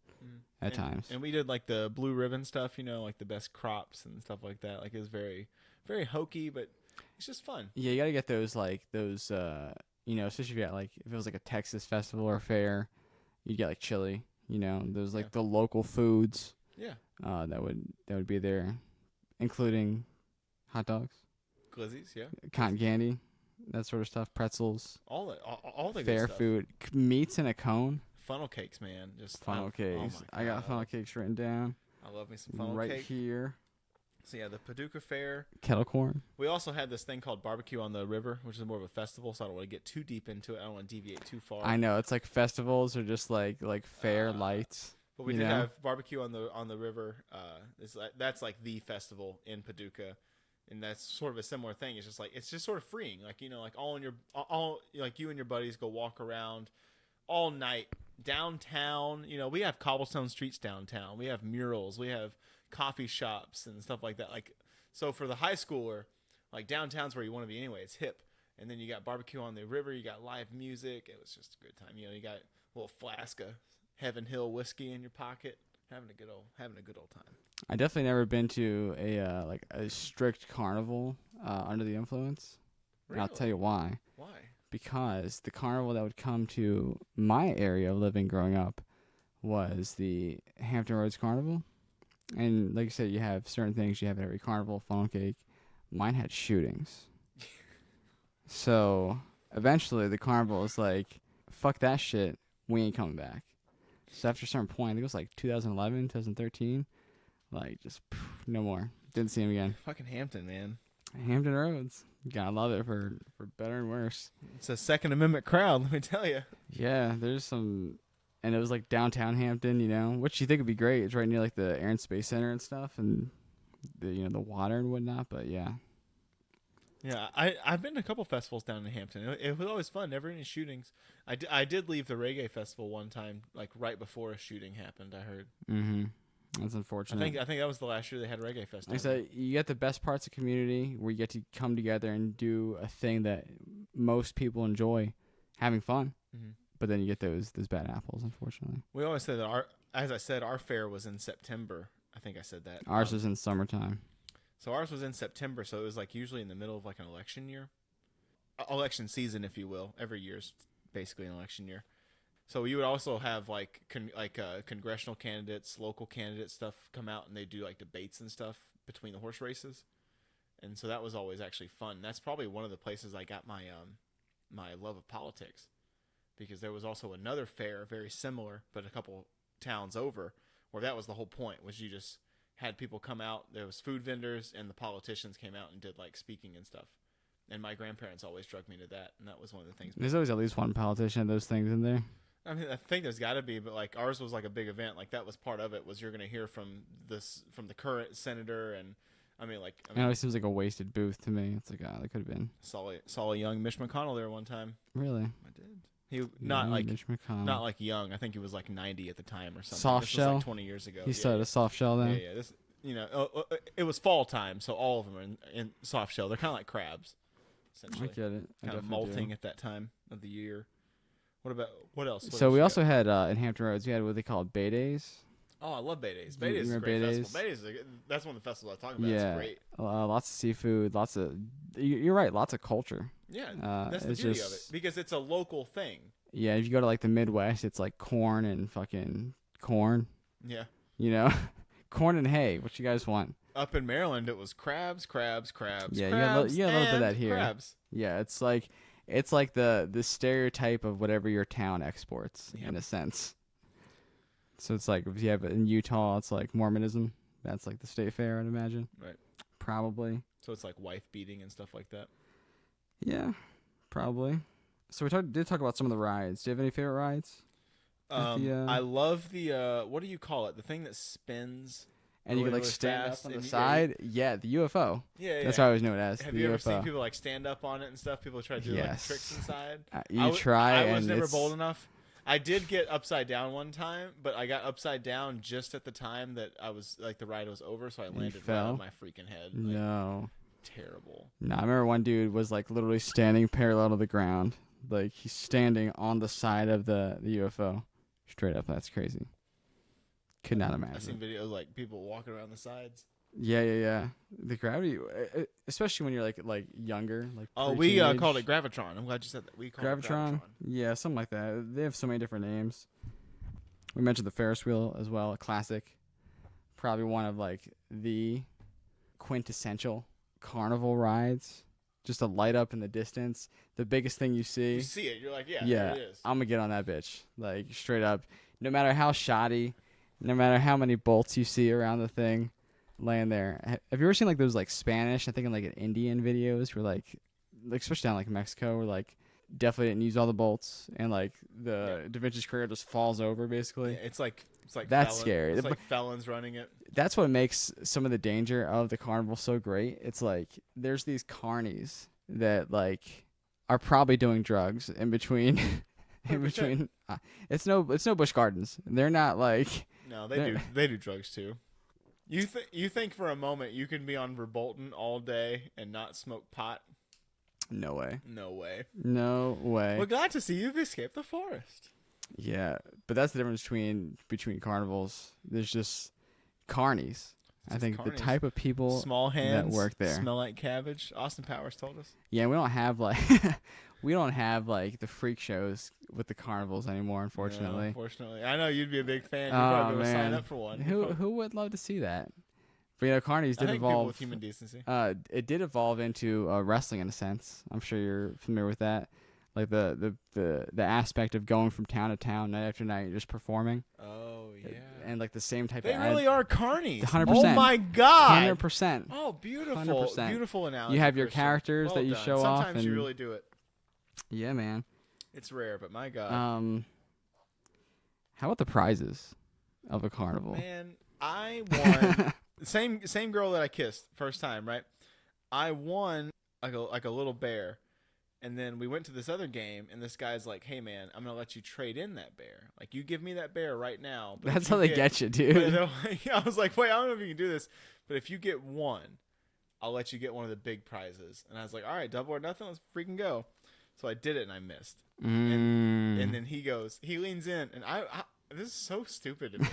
at times. And we did like the blue ribbon stuff, like the best crops and stuff like that. Like it was very, very hokey, but it's just fun. Yeah, you got to get those, especially if you got like, if it was like a Texas festival or fair, you'd get like chili, those like the local foods. Yeah. That would be there, including hot dogs. Glizzies, yeah. Cotton candy, that sort of stuff, pretzels. All the fair good stuff. food. Meats in a cone. Funnel cakes, man. Funnel cakes. Oh I got funnel cakes written down. I love me some funnel right cake. here. So yeah, the Paducah Fair. Kettle corn. We also had this thing called Barbecue on the River, which is more of a festival, so I don't want to get too deep into it. I don't want to deviate too far. I know, it's like festivals or just like fair lights. But we did have Barbecue on the River. That's like the festival in Paducah. And that's sort of a similar thing. It's just sort of freeing. Like, like all like you and your buddies go walk around all night downtown. We have cobblestone streets downtown. We have murals. We have coffee shops and stuff like that. Like, so for the high schooler, like downtown's where you want to be anyway. It's hip. And then you got Barbecue on the River. You got live music. It was just a good time. You got a little flask of Heaven Hill whiskey in your pocket, having a good old time. I definitely never been to a strict carnival under the influence. Really? And I'll tell you why. Why? Because the carnival that would come to my area of living growing up was the Hampton Roads Carnival. And like you said, you have certain things you have at every carnival, funnel cake. Mine had shootings. So eventually the carnival is like, fuck that shit, we ain't coming back. So after a certain point, I think it was like 2011, 2013, like just no more. Didn't see him again. Fucking Hampton, man. Hampton Roads. Gotta love it for better and worse. It's a Second Amendment crowd, let me tell you. Yeah, there's some, and it was like downtown Hampton, which you think would be great. It's right near like the Air and Space Center and stuff, and the the water and whatnot. But yeah. Yeah, I've been to a couple festivals down in Hampton. It was always fun. Never any shootings. I did leave the reggae festival one time, like right before a shooting happened. I heard. Mm-hmm. That's unfortunate. I think that was the last year they had reggae festival. Like I said, you get the best parts of community where you get to come together and do a thing that most people enjoy, having fun. Mm-hmm. But then you get those bad apples, unfortunately. We always say that our fair was in September. I think I said that. Ours was in summertime. So ours was in September, so it was like usually in the middle of like an election year. Election season, if you will. Every year's basically an election year. So you would also have like congressional candidates, local candidates stuff come out, and they do like debates and stuff between the horse races. And so that was always actually fun. That's probably one of the places I got my my love of politics, because there was also another fair very similar, but a couple towns over, where that was the whole point, was you just had people come out. There was food vendors, and the politicians came out and did like speaking and stuff. And my grandparents always drug me to that, and that was one of the things. There's always at least one politician of those things in there. I mean, I think there's got to be, but like ours was like a big event. Like that was part of it. Was you're going to hear from the current senator, and it always seems like a wasted booth to me. It's like, that could have been. Saw a young Mitch McConnell there one time. Really? I did. He not like Mitch McConnell. Not like young. I think he was like 90 at the time or something. Soft this shell. Was like 20 years ago. He started a soft shell then. Yeah. This, it was fall time, so all of them are in soft shell. They're kind of like crabs, essentially. I get it. Kind of molting at that time of the year. What else? So we also had in Hampton Roads, we had what they called Bay Days. Oh, I love Bay Days. Bay Days is a great festival. Bay Days that's one of the festivals I'm talking about. Yeah, it's great. Lots of seafood, you're right, lots of culture. Yeah, that's the beauty of it, because it's a local thing. Yeah, if you go to like the Midwest, it's like corn and fucking corn. Yeah. Corn and hay. What you guys want? Up in Maryland, it was crabs. Yeah, crabs, you got a little bit of that here. Crabs. Yeah, it's like the stereotype of whatever your town exports, in a sense. So it's like if you have it in Utah, it's like Mormonism. That's like the state fair, I'd imagine. Right. Probably. So it's like wife beating and stuff like that. Yeah, probably. So we did talk about some of the rides. Do you have any favorite rides? I love the what do you call it? The thing that spins. and you Really, could like really stand up fast on the and side. Yeah, the UFO. Yeah, That's what I always know it as. Have the you ever UFO. seen people like stand up on it and stuff? People try to do like Yes. tricks inside. You try, I was and never it's bold enough. I did get upside down one time, but I got upside down just at the time that I was like the ride was over, so I landed right on my freaking head. Like, no. Terrible. No, I remember one dude was like literally standing parallel to the ground. Like he's standing on the side of the UFO. Straight up, that's crazy. Could not imagine. I've seen videos like people walking around the sides. Yeah. The gravity, especially when you're like younger. Like we called it gravitron. I'm glad you said that. We called it gravitron. Yeah, something like that. They have so many different names. We mentioned the Ferris Wheel as well, a classic. Probably one of like the quintessential carnival rides. Just a light up in the distance. The biggest thing you see. You see it. You're like, yeah, there it is. I'm going to get on that bitch. Like, straight up. No matter how shoddy, no matter how many bolts you see around the thing, laying there. Have you ever seen, like, those, like, Spanish, I think, in, like, Indian videos where, like especially down, like, Mexico, where, like, definitely didn't use all the bolts, and, like, the Da Vinci's career just falls over, basically? Yeah, it's like that's scary. It's like felons running it. That's what makes some of the danger of the carnival so great. It's like there's these carnies that like are probably doing drugs in between. It's no Busch Gardens. They're not like. No, they do drugs too. You think for a moment you can be on Verbolten all day and not smoke pot? No way. No way. No way. We're glad to see you've escaped the forest. Yeah, but that's the difference between carnivals. There's just carnies. I think carnies. The type of people small hands that work there smell like cabbage. Austin Powers told us. Yeah, we don't have like the freak shows with the carnivals anymore, unfortunately. No, unfortunately, I know you'd be a big fan. You'd probably go sign up for one. Who would love to see that? But carnies did evolve. People with human decency. It did evolve into wrestling in a sense. I'm sure you're familiar with that. Like the aspect of going from town to town night after night, just performing. Oh yeah. And like the same type. They really are carnies. 100%. Oh my god. 100%. Oh, beautiful. 100%. Beautiful analogy. You have your Christian. characters that you done. show off. Sometimes you really do it. Yeah, man. It's rare, but my god. How about the prizes of a carnival? Man, I won. same girl that I kissed first time, right? I won like a little bear. And then we went to this other game, and this guy's like, "Hey, man, I'm gonna let you trade in that bear. Like, you give me that bear right now." But that's how they get you, dude. I was like, "Wait, I don't know if you can do this, but if you get one, I'll let you get one of the big prizes." And I was like, "All right, double or nothing. Let's freaking go." So I did it, and I missed. And then he leans in, and I this is so stupid to me.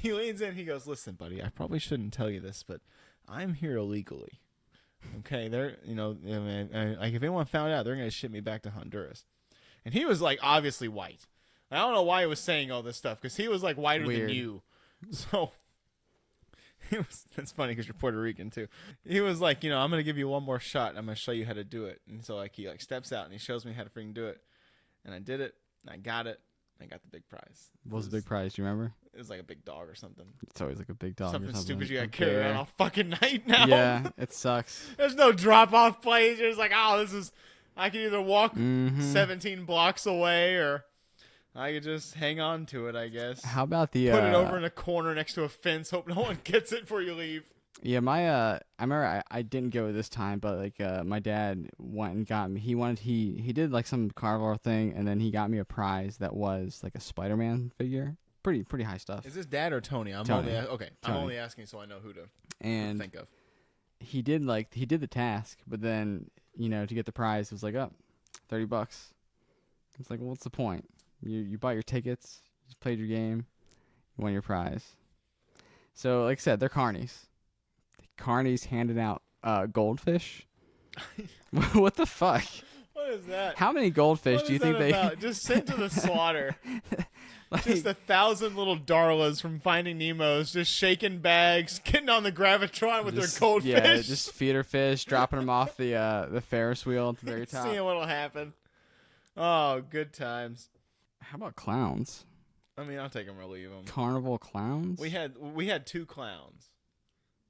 He leans in, he goes, "Listen, buddy, I probably shouldn't tell you this, but I'm here illegally. Okay, they're, like if anyone found out, they're going to ship me back to Honduras." And he was like obviously white. I don't know why he was saying all this stuff, because he was like whiter than you. So that's funny because you're Puerto Rican too. He was like, I'm going to give you one more shot. And I'm going to show you how to do it. And so like he like steps out and he shows me how to freaking do it. And I did it. And I got it. I got the big prize. What was the big prize? Do you remember? It was like a big dog or something. It's always like a big dog. Something or something stupid you got to carry around all fucking night now. Yeah, it sucks. There's no drop-off place. You're just like, I can either walk 17 blocks away or I could just hang on to it, I guess. How about put it over in a corner next to a fence, hope no one gets it before you leave. Yeah, I remember I didn't go this time, but like my dad went and got me. He did like some carnival thing, and then he got me a prize that was like a Spider-Man figure. Pretty high stuff. Is this Dad or Tony? Tony. Okay. I'm only asking so I know who to think of. He did the task, but then to get the prize, it was like $30. It's like, well, what's the point? You bought your tickets, you just played your game, you won your prize. So like I said, they're carnies. Carnies handing out goldfish. What the fuck? What is that? How many goldfish do you think they just sent to the slaughter? Just 1,000 little Darlas from Finding Nemo's just shaking bags, getting on the gravitron with their goldfish. Yeah, just feeder fish, dropping them off the Ferris wheel at the very top. Seeing what'll happen. Oh, good times. How about clowns? I mean, I'll take them or leave them. Carnival clowns? We had two clowns.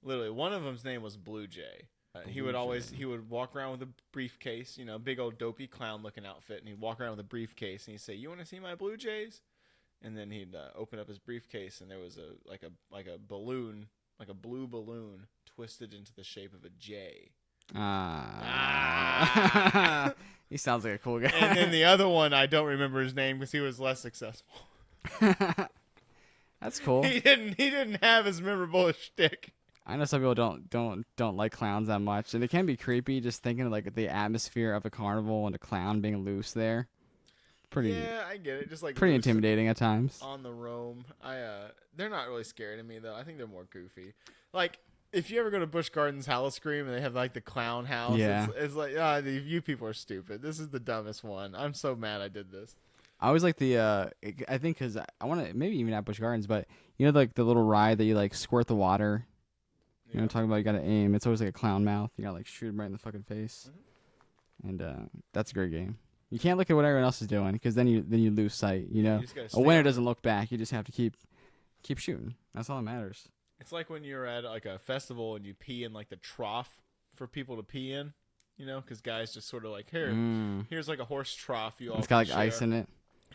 Literally, one of them's name was Blue Jay. He would walk around with a briefcase, big old dopey clown looking outfit, and he'd walk around with a briefcase, and he'd say, "You want to see my Blue Jays?" And then he'd open up his briefcase, and there was a balloon, like a blue balloon twisted into the shape of a J. He sounds like a cool guy. And then the other one, I don't remember his name because he was less successful. That's cool. He didn't have as memorable a shtick. I know some people don't like clowns that much, and it can be creepy just thinking of like the atmosphere of a carnival and a clown being loose there. Yeah, I get it. Just like pretty intimidating at times. On the roam. They're not really scary to me though. I think they're more goofy. Like if you ever go to Busch Gardens Howl-O-Scream and they have like the clown house, it's like you people are stupid. This is the dumbest one. I'm so mad I did this. I always like the I think because I want to maybe even at Busch Gardens, but you know like the little ride that you like squirt the water. You know what I'm talking about? You gotta aim. It's always like a clown mouth. You gotta like shoot him right in the fucking face. Mm-hmm. And that's a great game. You can't look at what everyone else is doing because then you lose sight. You know, a winner doesn't look back. You just have to keep shooting. That's all that matters. It's like when you're at like a festival and you pee in like the trough for people to pee in. You know, because guys just sort of like here's like a horse trough. It's got like ice in it.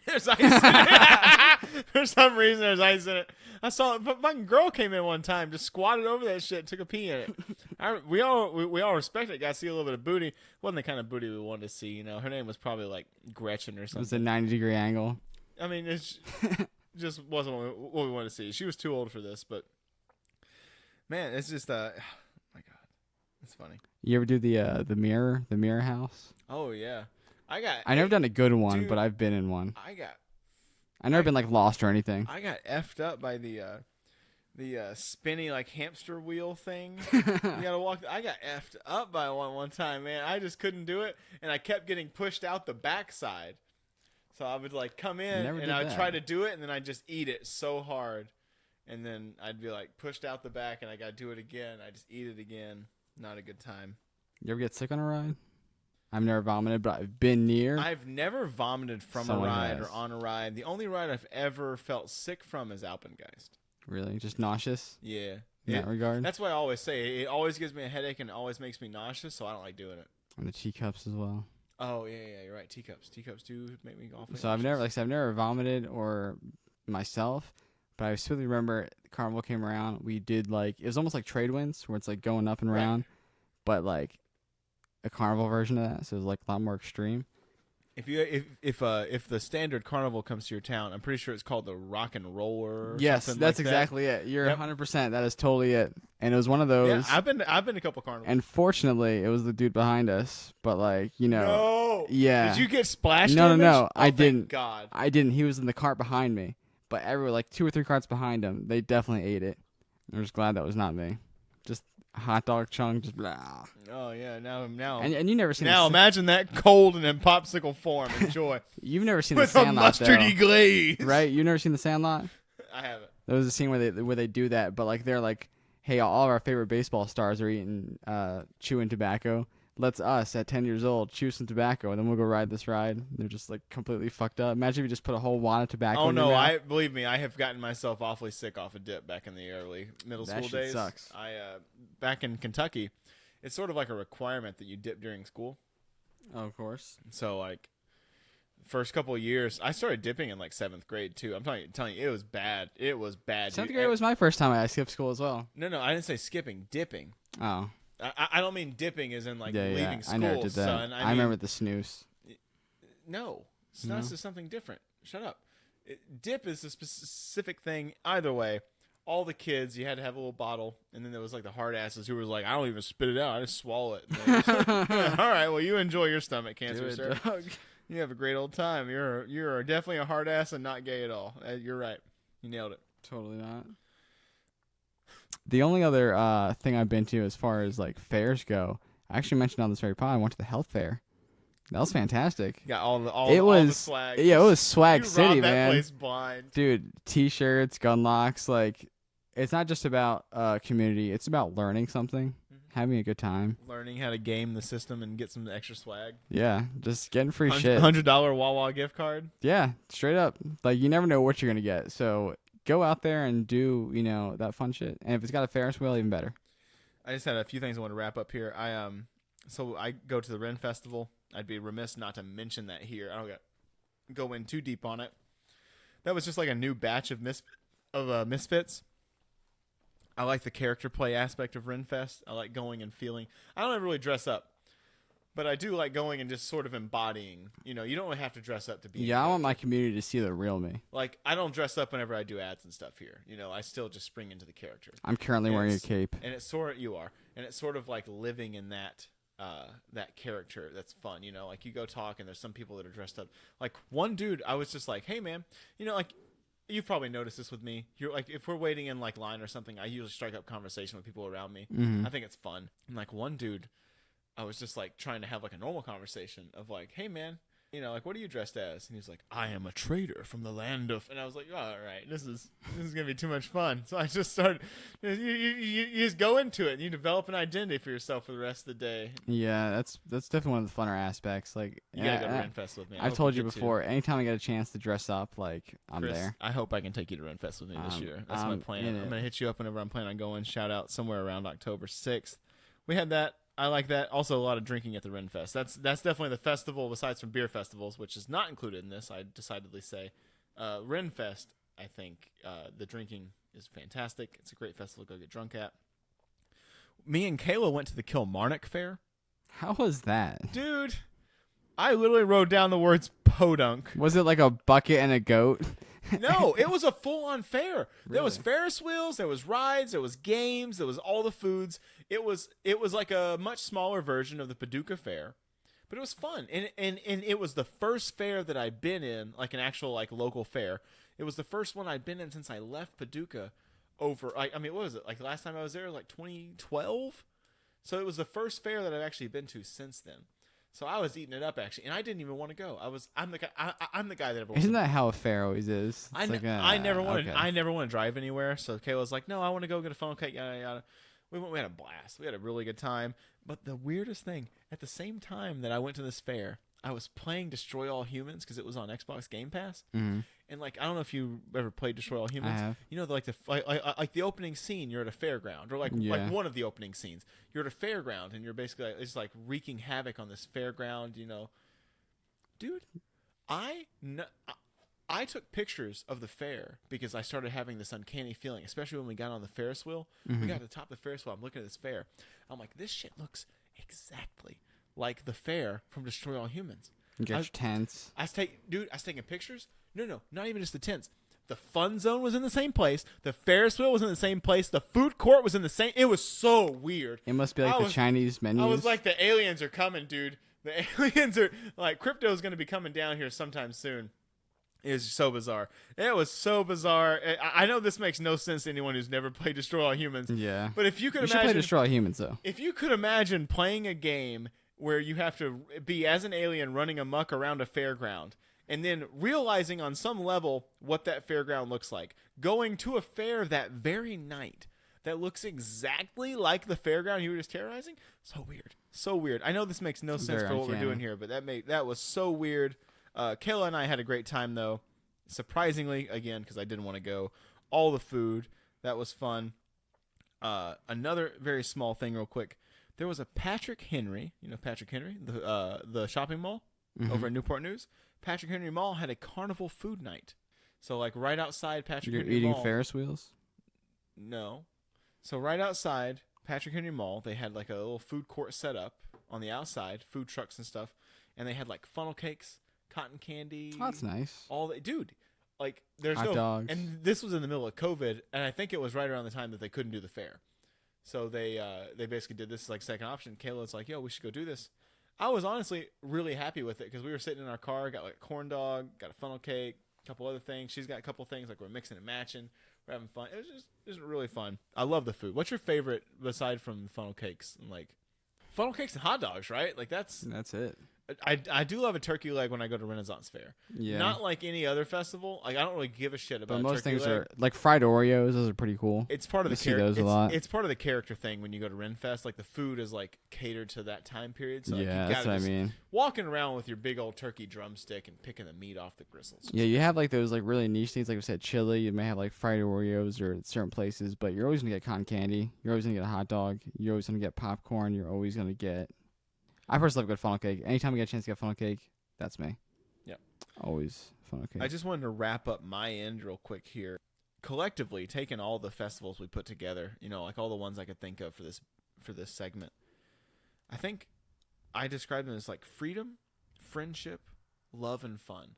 There's ice in it. For some reason, there's ice in it. I saw it. But my girl came in one time, just squatted over that shit, took a pee in it. We all respect it. Got to see a little bit of booty. Wasn't the kind of booty we wanted to see. You know, her name was probably like Gretchen or something. It was a 90-degree angle. I mean, it just wasn't what we wanted to see. She was too old for this, but man, it's just oh my God, it's funny. You ever do the mirror house? Oh yeah. I never done a good one, dude, but I've been in one. I've never been like lost or anything. I got effed up by the spinny like hamster wheel thing. You gotta walk. I got effed up by one time, man. I just couldn't do it, and I kept getting pushed out the backside. So I would like come in and I would try to do it, and then I'd just eat it so hard, and then I'd be like pushed out the back, and I gotta do it again. I just eat it again. Not a good time. You ever get sick on a ride? I've never vomited, but I've been near. I've never vomited from a ride or on a ride. The only ride I've ever felt sick from is Alpengeist. Really? Just nauseous? Yeah. In that regard? That's why I always say it always gives me a headache and it always makes me nauseous, so I don't like doing it. And the teacups as well. Oh, yeah, you're right. Teacups do make me awfully So nauseous. I've never vomited or myself, but I specifically remember the carnival came around. We did like, it was almost like trade winds where it's like going up and around, but like a carnival version of that, so it was like a lot more extreme. If the standard carnival comes to your town, I'm pretty sure it's called the Rock and Roller. Yes, that's exactly it. You're 100%. That is totally it. And it was one of those. Yeah, I've been to a couple carnivals. And fortunately, it was the dude behind us. But like, you know. No. Yeah. Did you get splashed? No. I didn't. God. I didn't. He was in the cart behind me. But like 2 or 3 carts behind him, they definitely ate it. I'm just glad that was not me. Just hot dog chunk, just blah. Oh yeah, now. And you never seen. Now imagine that cold and in popsicle form. Enjoy. You've never seen with the Sandlot, a mustardy glaze, right? You've never seen the Sandlot. I haven't. There was a scene where they do that, but like they're like, hey, all of our favorite baseball stars are eating chewing tobacco. Let's us at 10 years old chew some tobacco, and then we'll go ride this ride. They're just like completely fucked up. Imagine if you just put a whole wad of tobacco. Oh in no, your mouth. believe me, I have gotten myself awfully sick off a dip back in the early middle school days. Sucks. Back in Kentucky, it's sort of like a requirement that you dip during school. Oh, of course. So like, first couple of years, I started dipping in like 7th grade too. I'm telling you, it was bad. It was bad. 7th grade was my first time I skipped school as well. No, I didn't say skipping, dipping. Oh. I don't mean dipping as in like leaving school, I never did that. son. I remember the snooze. No, snooze is something different. Shut up. Dip is a specific thing. Either way, all the kids, you had to have a little bottle, and then there was like the hard asses who was like, I don't even spit it out, I just swallow it. All right, well, you enjoy your stomach cancer, sir. Dog. You have a great old time. You're definitely a hard ass and not gay at all. You're right. You nailed it. Totally not. The only other thing I've been to as far as like fairs go, I actually mentioned on this very pod, I went to the health fair. That was fantastic. Got all the swag. Yeah, it was swag you city, robbed that man. place blind. Dude, t-shirts, gun locks, like it's not just about community, it's about learning something, having a good time. Learning how to game the system and get some extra swag. Yeah, just getting free shit. $100 Wawa gift card. Yeah, straight up. Like you never know what you're going to get. So go out there and do, that fun shit. And if it's got a Ferris wheel, even better. I just had a few things I want to wrap up here. So I go to the Ren Festival. I'd be remiss not to mention that here. I don't go in too deep on it. That was just like a new batch of misfits. I like the character play aspect of Renfest. I like going and feeling. I don't ever really dress up, but I do like going and just sort of embodying. You know, you don't really have to dress up to be. Yeah, I want my community to see the real me. Like, I don't dress up whenever I do ads and stuff here. You know, I still just spring into the character. I'm currently wearing a cape. And it's sort of, you are. And it's sort of like living in that character that's fun. You know, like you go talk and there's some people that are dressed up. Like one dude, I was just like, hey man, you know, like you've probably noticed this with me. You're like, if we're waiting in like line or something, I usually strike up conversation with people around me. Mm-hmm. I think it's fun. And like one dude, I was just like trying to have like a normal conversation of like, hey man, you know, like what are you dressed as? And he's like, I am a trader from the land of. And I was like, oh, all right, this is gonna be too much fun. So I just started. You just go into it. And you develop an identity for yourself for the rest of the day. Yeah, that's definitely one of the funner aspects. Like, you gotta go to Renfest with me. I've told you before. Anytime I get a chance to dress up, like I'm Chris, there. I hope I can take you to Renfest with me this year. That's my plan. I'm gonna hit you up whenever I'm planning on going. Shout out somewhere around October 6th. We had that. I like that. Also, a lot of drinking at the Renfest. That's definitely the festival, besides from beer festivals, which is not included in this, I decidedly say. Renfest, I think the drinking is fantastic. It's a great festival to go get drunk at. Me and Kayla went to the Kilmarnock Fair. How was that? Dude, I literally wrote down the words podunk. Was it like a bucket and a goat? No, it was a full-on fair. Really? There was Ferris wheels, there was rides, there was games, there was all the foods. It was like a much smaller version of the Paducah Fair, but it was fun. And it was the first fair that I'd been in, like an actual like local fair. It was the first one I'd been in since I left Paducah. I mean, what was it? Like last time I was there, like 2012. So it was the first fair that I've actually been to since then. So I was eating it up actually, and I didn't even want to go. I'm the guy that everyone. Isn't that how a fair always is? I never want to drive anywhere. So Kayla's like, no, I want to go get a funnel cake. Yada yada. We had a blast. We had a really good time. But the weirdest thing, at the same time that I went to this fair, I was playing Destroy All Humans because it was on Xbox Game Pass. Mm-hmm. And like, I don't know if you ever played Destroy All Humans. I have. You know, like the opening scene, you're at a fairground, or like one of the opening scenes. You're at a fairground, and you're basically it's like wreaking havoc on this fairground. You know, dude, I took pictures of the fair because I started having this uncanny feeling, especially when we got on the Ferris wheel. Mm-hmm. We got to the top of the Ferris wheel. I'm looking at this fair. I'm like, this shit looks exactly like the fair from Destroy All Humans. You got your tents. I was taking pictures. No, not even just the tents. The fun zone was in the same place. The Ferris wheel was in the same place. The food court was in the same. It was so weird. It must be like the Chinese menus. I was like, the aliens are coming, dude. The aliens are like, crypto's going to be coming down here sometime soon. It was so bizarre. It was so bizarre. I know this makes no sense to anyone who's never played Destroy All Humans. Yeah. But if you could imagine, should play Destroy All Humans though. If you could imagine playing a game where you have to be as an alien running amok around a fairground, and then realizing on some level what that fairground looks like, going to a fair that very night that looks exactly like the fairground you were just terrorizing, so weird. I know this makes no sense for what we're doing here, but that was so weird. Kayla and I had a great time though, surprisingly, again, because I didn't want to go. All the food, that was fun. Another very small thing real quick, there was a Patrick Henry, you know Patrick Henry, the shopping mall over in Newport News. Patrick Henry Mall had a carnival food night. So like right outside Patrick Henry Mall. You're eating Ferris wheels? No. So right outside Patrick Henry Mall, they had like a little food court set up on the outside, food trucks and stuff, and they had like funnel cakes, cotton candy. Oh, that's nice. Dude, like there's hot dogs. And this was in the middle of COVID, and I think it was right around the time that they couldn't do the fair. So they basically did this like second option. Kayla's like, yo, we should go do this. I was honestly really happy with it because we were sitting in our car, got like a corn dog, got a funnel cake, a couple other things. She's got a couple things, like we're mixing and matching. We're having fun. It was really fun. I love the food. What's your favorite aside from funnel cakes and like funnel cakes and hot dogs, right? Like that's it. I do love a turkey leg when I go to Renaissance Fair. Yeah. Not like any other festival. Like I don't really give a shit about. But most turkey things leg. are like fried Oreos. Those are pretty cool. It's part of the those a lot. It's part of the character thing when you go to Renfest. Like the food is like catered to that time period. So like, yeah, that's what I mean. Walking around with your big old turkey drumstick and picking the meat off the gristles. Yeah, you have like those like really niche things. Like we said, chili. You may have like fried Oreos or certain places, but you're always gonna get cotton candy. You're always gonna get a hot dog. You're always gonna get popcorn. You're always gonna get. I personally love a good funnel cake. Anytime I get a chance to get funnel cake, that's me. Yep. Always funnel cake. I just wanted to wrap up my end real quick here. collectively, taking all the festivals we put together, like all the ones I could think of for this segment, I think I described them as like freedom, friendship, love, and fun.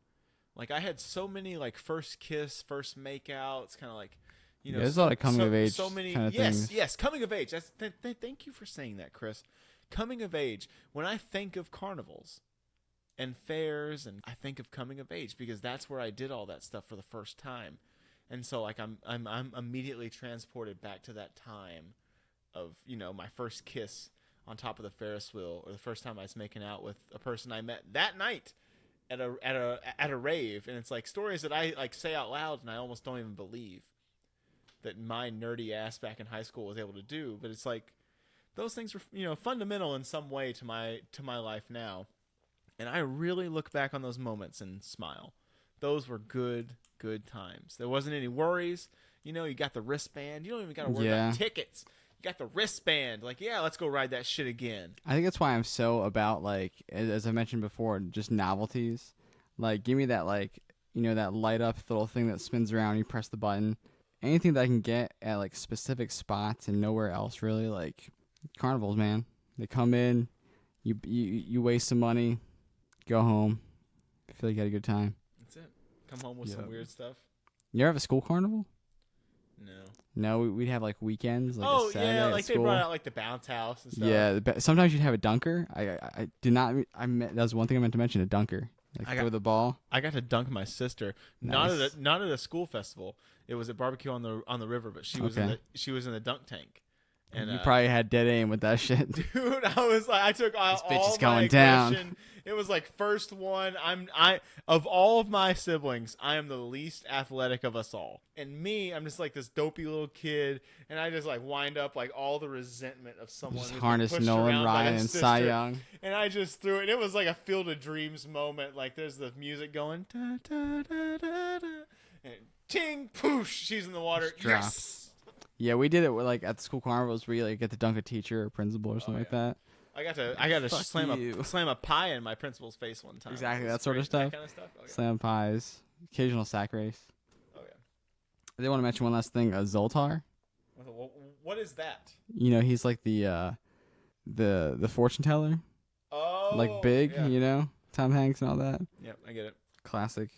Like I had so many like first kiss, first makeouts, kind of like, there's a lot of coming of age. So many, kind of yes, things. yes, coming of age. Thank you for saying that, Chris. Coming of age. When I think of carnivals and fairs, and I think of coming of age because that's where I did all that stuff for the first time, and so like I'm immediately transported back to that time of my first kiss on top of the Ferris wheel, or the first time I was making out with a person I met that night at a rave, and it's like stories that I like say out loud and I almost don't even believe that my nerdy ass back in high school was able to do. But it's like those things were fundamental in some way to my life now, and I really look back on those moments and smile. Those were good times. There wasn't any worries. You got the wristband. You don't even got to worry about tickets. You got the wristband. Like, yeah, let's go ride that shit again. I think that's why I'm so about, like, as I mentioned before, just novelties. Like, give me that, like, that light up little thing that spins around. You press the button. Anything that I can get at, like, specific spots and nowhere else, really. Like, carnivals, man. They come in. You waste some money. Go home. I feel like you had a good time. That's it. Come home with some weird stuff. You ever have a school carnival? No, we'd have like weekends. Like a Saturday like at they school. brought out like the bounce house and stuff. Yeah, sometimes you'd have a dunker. I did not. That was one thing I meant to mention. A dunker, like throw the ball. I got to dunk my sister. Nice. Not at a school festival. It was a barbecue on the river, but she was in the dunk tank. And you probably had dead aim with that shit. Dude, I took all bitch is my going aggression. down. It was like first one. Of all of my siblings, I am the least athletic of us all. And me, I'm just like this dopey little kid, and I just like wind up like all the resentment of someone Just who's harness been pushed Nolan around by Ryan his and sister. Cy Young. And I just threw it. And it was like a Field of Dreams moment. Like there's the music going, da, da, da, da, da, and ting, poosh, she's in the water. Yes. Yeah, we did it with, like at the school carnivals where you like get to dunk a teacher or principal or something like that. I got to slam a pie in my principal's face one time. Exactly, that sort of stuff. That kind of stuff. Oh, yeah. Slam pies, occasional sack race. Oh yeah. I did want to mention one last thing. Zoltar. What is that? He's like the fortune teller. Oh. Like big, yeah. Tom Hanks and all that. Yep, I get it. Classic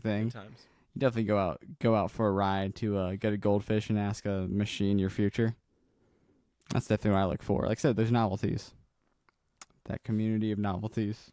thing. Good times. You definitely go out for a ride to get a goldfish and ask a machine your future. That's definitely what I look for. Like I said, there's novelties. That community of novelties.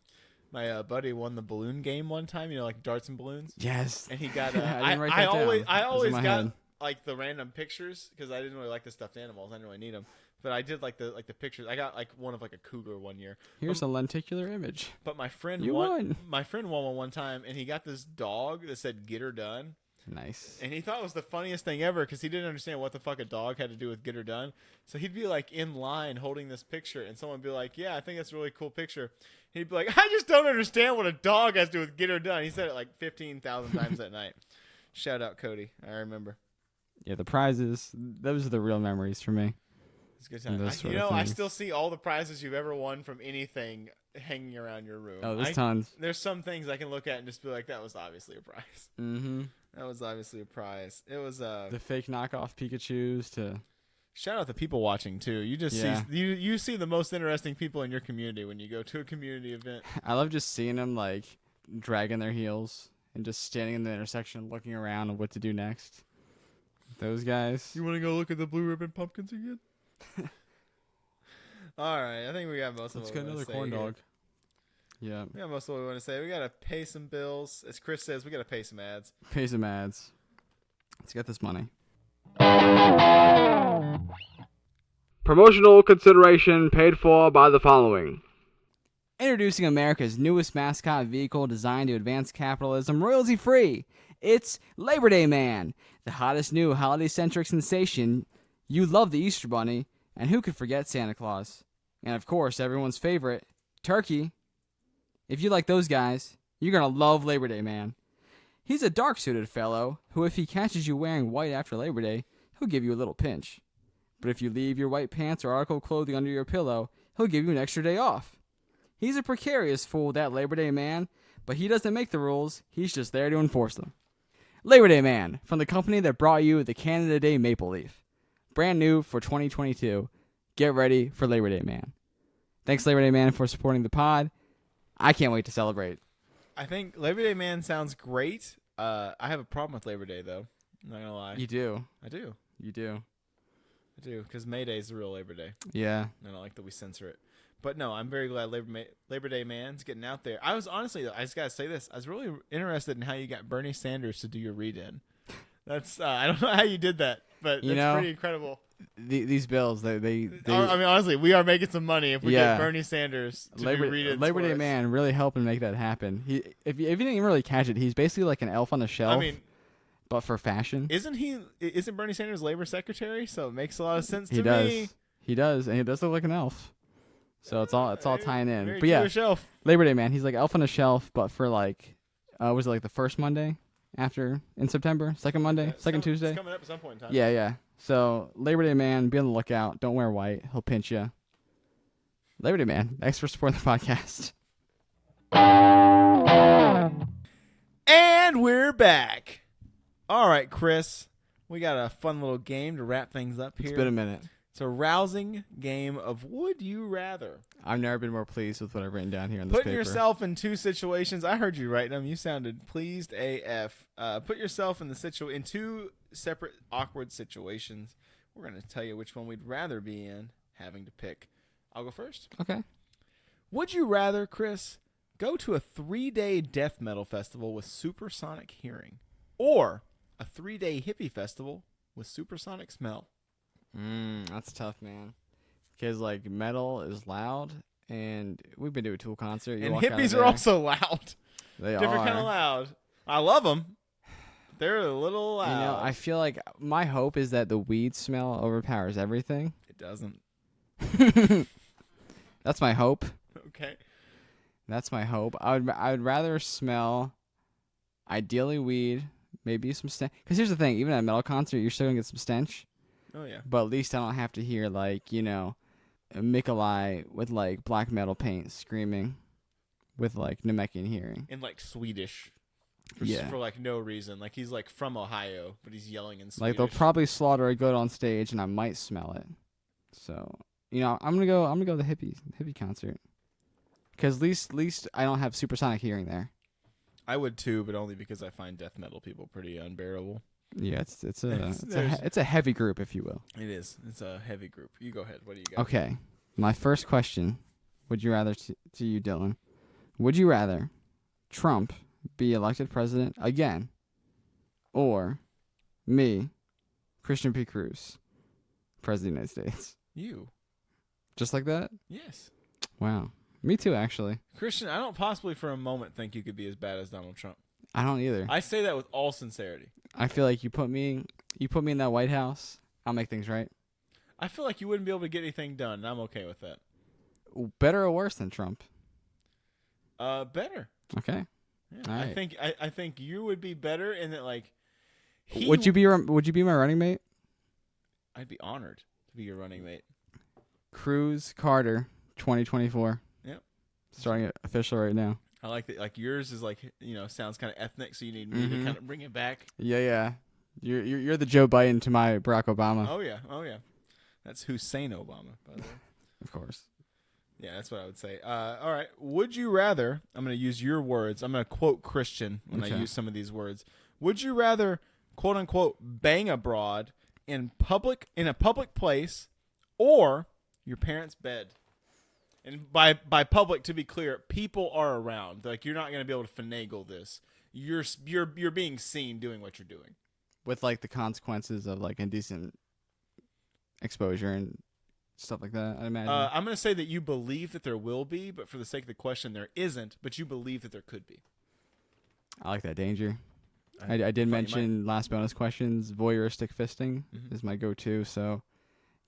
My buddy won the balloon game one time. Like darts and balloons. Yes. And he got. I always got like the random pictures because I didn't really like the stuffed animals. I didn't really need them. But I did like the pictures. I got like one of like a cougar one year. Here's a lenticular image. But my friend won. My friend won one time, and he got this dog that said "Get her done." Nice. And he thought it was the funniest thing ever because he didn't understand what the fuck a dog had to do with "Get her done." So he'd be like in line holding this picture, and someone would be like, "Yeah, I think that's a really cool picture." He'd be like, "I just don't understand what a dog has to do with "Get her done." He said it like 15,000 times that night. Shout out Cody. I remember. Yeah, the prizes. Those are the real memories for me. It's a good time. I still see all the prizes you've ever won from anything hanging around your room. Oh, there's tons. There's some things I can look at and just be like, that was obviously a prize. Mm-hmm. That was obviously a prize. It was the fake knockoff Pikachus to. Shout out the people watching too. You just see you see the most interesting people in your community when you go to a community event. I love just seeing them like dragging their heels and just standing in the intersection looking around and what to do next. Those guys. You want to go look at the blue ribbon pumpkins again? All right, I think we got most of what we want to say. Let's get another corn dog. Yeah. We got most of what we want to say. We got to pay some bills. As Chris says, we got to pay some ads. Pay some ads. Let's get this money. Promotional consideration paid for by the following. Introducing America's newest mascot vehicle designed to advance capitalism royalty-free. It's Labor Day Man, the hottest new holiday-centric sensation. You love the Easter Bunny, and who could forget Santa Claus? And of course, everyone's favorite, Turkey. If you like those guys, you're going to love Labor Day Man. He's a dark-suited fellow who, if he catches you wearing white after Labor Day, he'll give you a little pinch. But if you leave your white pants or article of clothing under your pillow, he'll give you an extra day off. He's a precarious fool, that Labor Day Man, but he doesn't make the rules. He's just there to enforce them. Labor Day Man, from the company that brought you the Canada Day Maple Leaf. Brand new for 2022. Get ready for Labor Day Man. Thanks, Labor Day Man, for supporting the pod. I can't wait to celebrate. I think Labor Day Man sounds great. I have a problem with Labor Day, though. I'm not going to lie. You do. I do. You do. I do, because May Day is the real Labor Day. Yeah. I don't like that we censor it. But no, I'm very glad Labor Day Man's getting out there. I was honestly, I just got to say this. I was really interested in how you got Bernie Sanders to do your read-in. That's I don't know how you did that, but it's pretty incredible. These bills, they I mean, honestly, we are making some money if we get Bernie Sanders to do read-ins. Labor Day Man really helping make that happen. If you didn't really catch it, he's basically like an elf on the shelf. I mean, but for fashion. Isn't Bernie Sanders labor secretary? So it makes a lot of sense to me. He does, and he does look like an elf. So it's all tying in. Very but yeah, shelf. Labor Day Man, he's like elf on a shelf, but for like, was it like the first Monday in September? Second Monday? Second Tuesday? It's coming up at some point in time. Yeah. So Labor Day Man, be on the lookout. Don't wear white. He'll pinch you. Labor Day Man, thanks for supporting the podcast. And we're back. All right, Chris, we got a fun little game to wrap things up here. It's been a minute. It's a rousing game of Would You Rather. I've never been more pleased with what I've written down here in this Putting paper. yourself in two situations. I heard you write them. You sounded pleased AF. Put yourself in in two separate awkward situations. We're going to tell you which one we'd rather be in, having to pick. I'll go first. Okay. Would you rather, Chris, go to a 3-day death metal festival with supersonic hearing, or a 3-day hippie festival with supersonic smell? That's tough, man. Because like metal is loud, and we've been to a Tool concert. And hippies are also loud. They are different kind of loud. I love them. They're a little loud. You know, I feel like my hope is that the weed smell overpowers everything. It doesn't. That's my hope. Okay. That's my hope. I would rather smell, ideally weed, maybe some stench. Because here's the thing: even at a metal concert, you're still gonna get some stench. Oh yeah. But at least I don't have to hear like Mikolai with like black metal paint screaming, with like Namekian hearing. In like Swedish. For like no reason. Like he's like from Ohio, but he's yelling in Swedish. Like they'll probably slaughter a goat on stage, and I might smell it. So I'm gonna go to the hippie concert. Because at least I don't have supersonic hearing there. I would too, but only because I find death metal people pretty unbearable. Yeah, it's a heavy group, if you will. It is. It's a heavy group. You go ahead. What do you got? Okay, my first question: would you rather to you, Dylan? Would you rather Trump be elected president again, or me, Christian P. Cruz, president of the United States? You. Just like that? Yes. Wow. Me too, actually. Christian, I don't possibly for a moment think you could be as bad as Donald Trump. I don't either. I say that with all sincerity. I feel like you put me in that White House, I'll make things right. I feel like you wouldn't be able to get anything done, and I'm okay with that. Better or worse than Trump? Better. Okay. Yeah, all right. I think you would be better in that like Would you be my running mate? I'd be honored to be your running mate. Cruz Carter 2024. Yep. Starting it official right now. I like that. Like yours is like sounds kind of ethnic, so you need me to kind of bring it back. Yeah. You're the Joe Biden to my Barack Obama. Oh yeah. That's Hussein Obama, by the way. Of course. Yeah, that's what I would say. All right. Would you rather? I'm going to use your words. I'm going to quote Christian when I use some of these words. Would you rather, quote unquote, bang abroad in a public place, or your parents' bed? And by public, to be clear, people are around. Like you're not going to be able to finagle this. You're being seen doing what you're doing. With like the consequences of like indecent exposure and stuff like that, I imagine. I'm going to say that you believe that there will be, but for the sake of the question, there isn't. But you believe that there could be. I like that danger. I did mention last bonus questions. Voyeuristic fisting is my go-to. So,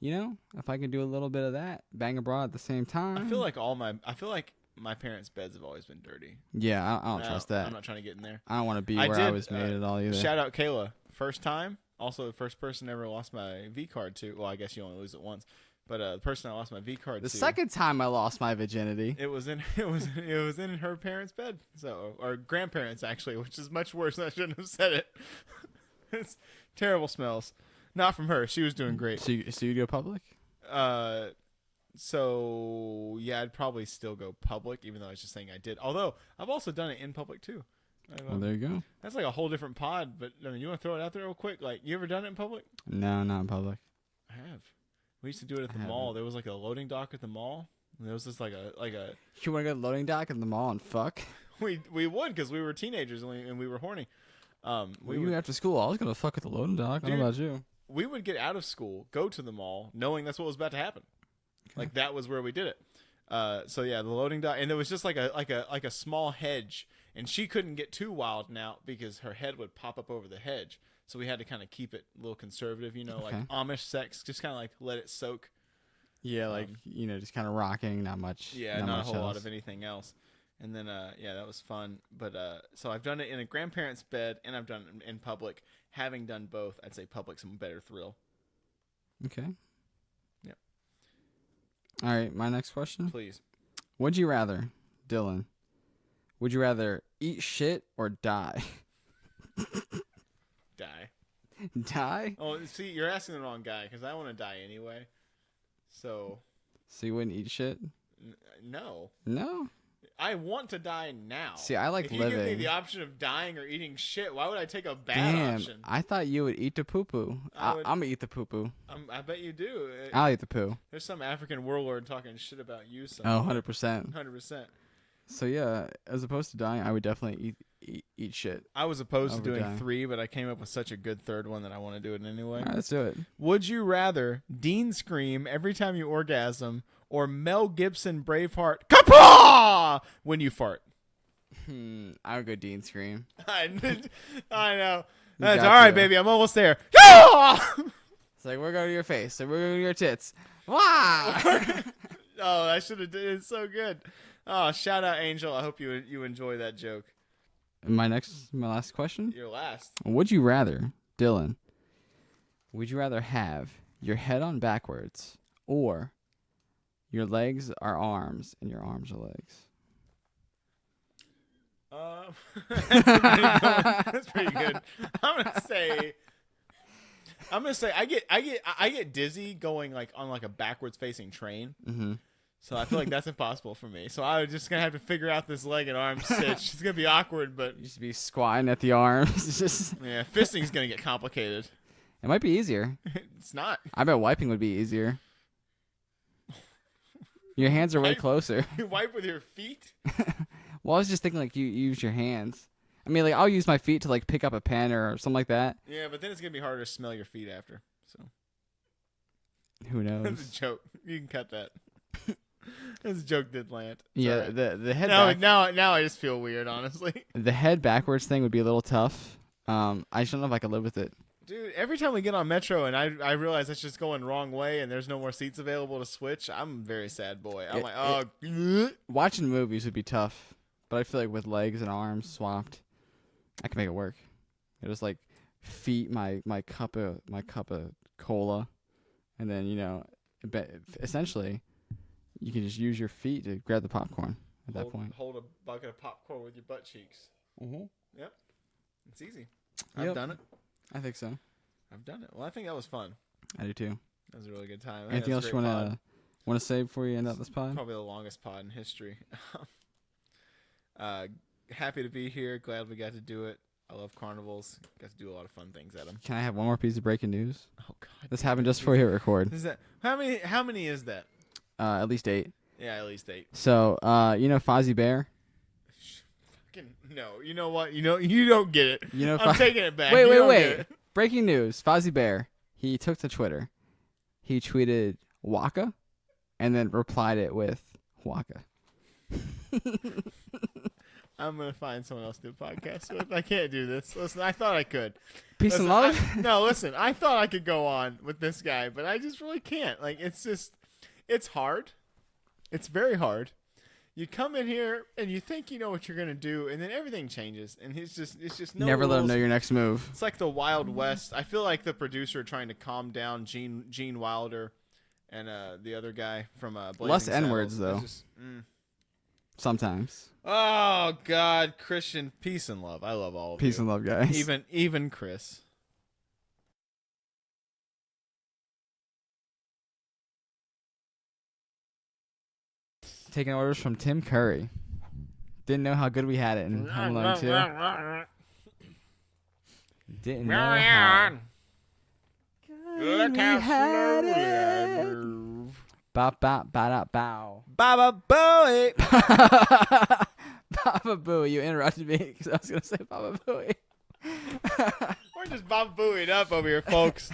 if I can do a little bit of that, bang abroad at the same time. I feel like my parents' beds have always been dirty. Yeah, I don't trust that. I'm not trying to get in there. I don't want to be where I was made at all either. Shout out Kayla. First time. Also the first person I ever lost my V card to. Well, I guess you only lose it once. But the person I lost my V card The to, second time I lost my virginity. it was in her parents' bed, or grandparents actually, which is much worse. I shouldn't have said it. It's terrible smells. Not from her. She was doing great. So you go public? So yeah, I'd probably still go public, even though I was just saying I did. Although I've also done it in public too. Well, there you go. That's like a whole different pod. But I mean, you want to throw it out there real quick? Like, you ever done it in public? No, not in public. I have. We used to do it at the mall. There was like a loading dock at the mall. And there was just like a. You want to go to the loading dock in the mall and fuck? We would, because we were teenagers and we were horny. We went after school. I was gonna fuck at the loading dock. I don't know about you. We would get out of school, go to the mall, knowing that's what was about to happen. Okay. Like, that was where we did it. So yeah, the loading dock, and there was just like a small hedge, and she couldn't get too wild now because her head would pop up over the hedge. So we had to kind of keep it a little conservative, like Amish sex, just kind of like let it soak. Yeah, like just kind of rocking, not much. Yeah, not a whole lot of anything else. And then that was fun. But so I've done it in a grandparent's bed, and I've done it in public. Having done both, I'd say public's a better thrill. Okay. Yeah. All right, my next question. Please. Would you rather, Dylan? Would you rather eat shit or die? Die. Die? Oh, see, you're asking the wrong guy, because I want to die anyway. So you wouldn't eat shit? No. No? I want to die now. See, I like living. If you give me the option of dying or eating shit, why would I take a bad option? I thought you would eat the poo-poo. I'm going to eat the poo-poo. I bet you do. I'll eat the poo. There's some African warlord talking shit about you. Oh, 100%. 100%. So, yeah, as opposed to dying, I would definitely eat shit. I was opposed to doing 3, but I came up with such a good third one that I want to do it anyway. All right, let's do it. Would you rather Dean scream every time you orgasm or Mel Gibson Braveheart Kapah when you fart? I would go Dean scream. I know. That's all right, baby. I'm almost there. It's like, we're going to your face and we're going to your tits. Wow. Oh, I should have did it. So good. Oh, shout out Angel. I hope you enjoy that joke. My last question? Your last. Would you rather, Dylan, would you rather have your head on backwards or your legs are arms and your arms are legs? That's pretty good. I'm gonna say I get dizzy going like on like a backwards facing train. Mm-hmm. So I feel like that's impossible for me. So I'm just gonna have to figure out this leg and arm stitch. It's gonna be awkward, but you just be squatting at the arms. Yeah, fisting's gonna get complicated. It might be easier. It's not. I bet wiping would be easier. Your hands are way closer. You wipe with your feet? Well, I was just thinking like you use your hands. I mean, like I'll use my feet to like pick up a pen or something like that. Yeah, but then it's gonna be harder to smell your feet after. So who knows? That's a joke. You can cut that. This joke did land. It's yeah, right. the head. Now I just feel weird, honestly. The head backwards thing would be a little tough. I just don't know if I could live with it. Dude, every time we get on Metro and I realize that's just going wrong way and there's no more seats available to switch, I'm a very sad boy. I'm watching movies would be tough, but I feel like with legs and arms swapped, I can make it work. I just like feet my cup of cola, and then essentially you can just use your feet to grab the popcorn at that point. Hold a bucket of popcorn with your butt cheeks. Mm-hmm. Yep, it's easy. I've done it. I think so. I've done it. Well, I think that was fun. I do too. That was a really good time. Anything else you want to say before you end up this pod? Probably the longest pod in history. Happy to be here. Glad we got to do it. I love carnivals. Got to do a lot of fun things at them. Can I have one more piece of breaking news? Oh God! This happened just before we hit record. Is that how many? How many is that? At least 8. Yeah, at least 8. So, Fozzie Bear? Fucking no. You know what? You don't get it. I'm taking it back. Wait. Breaking news. Fozzie Bear. He took to Twitter. He tweeted Waka and then replied it with Waka. I'm going to find someone else to do a podcast with. I can't do this. Listen, I thought I could. Peace and love? Listen, I thought I could go on with this guy, but I just really can't. Like, it's hard. It's very hard. You come in here and you think you know what you're going to do, and then everything changes, and it's just no Never rules. let him know your next move. It's like the Wild West. I feel like the producer trying to calm down Gene Wilder and the other guy from Blazing Less N-words, Saddles. though. Just, Sometimes. Oh God, Christian, peace and love. I love all of you. Peace and love, guys. Even Chris. Taking orders from Tim Curry. Didn't know how good we had it in Home Alone 2. Didn't know how Look we how had slowly I it. move. Bop, bop, ba bow. Baba Booey. Baba Booey, you interrupted me because I was going to say Baba Booey. We're just Baba Booeyed up over here, folks.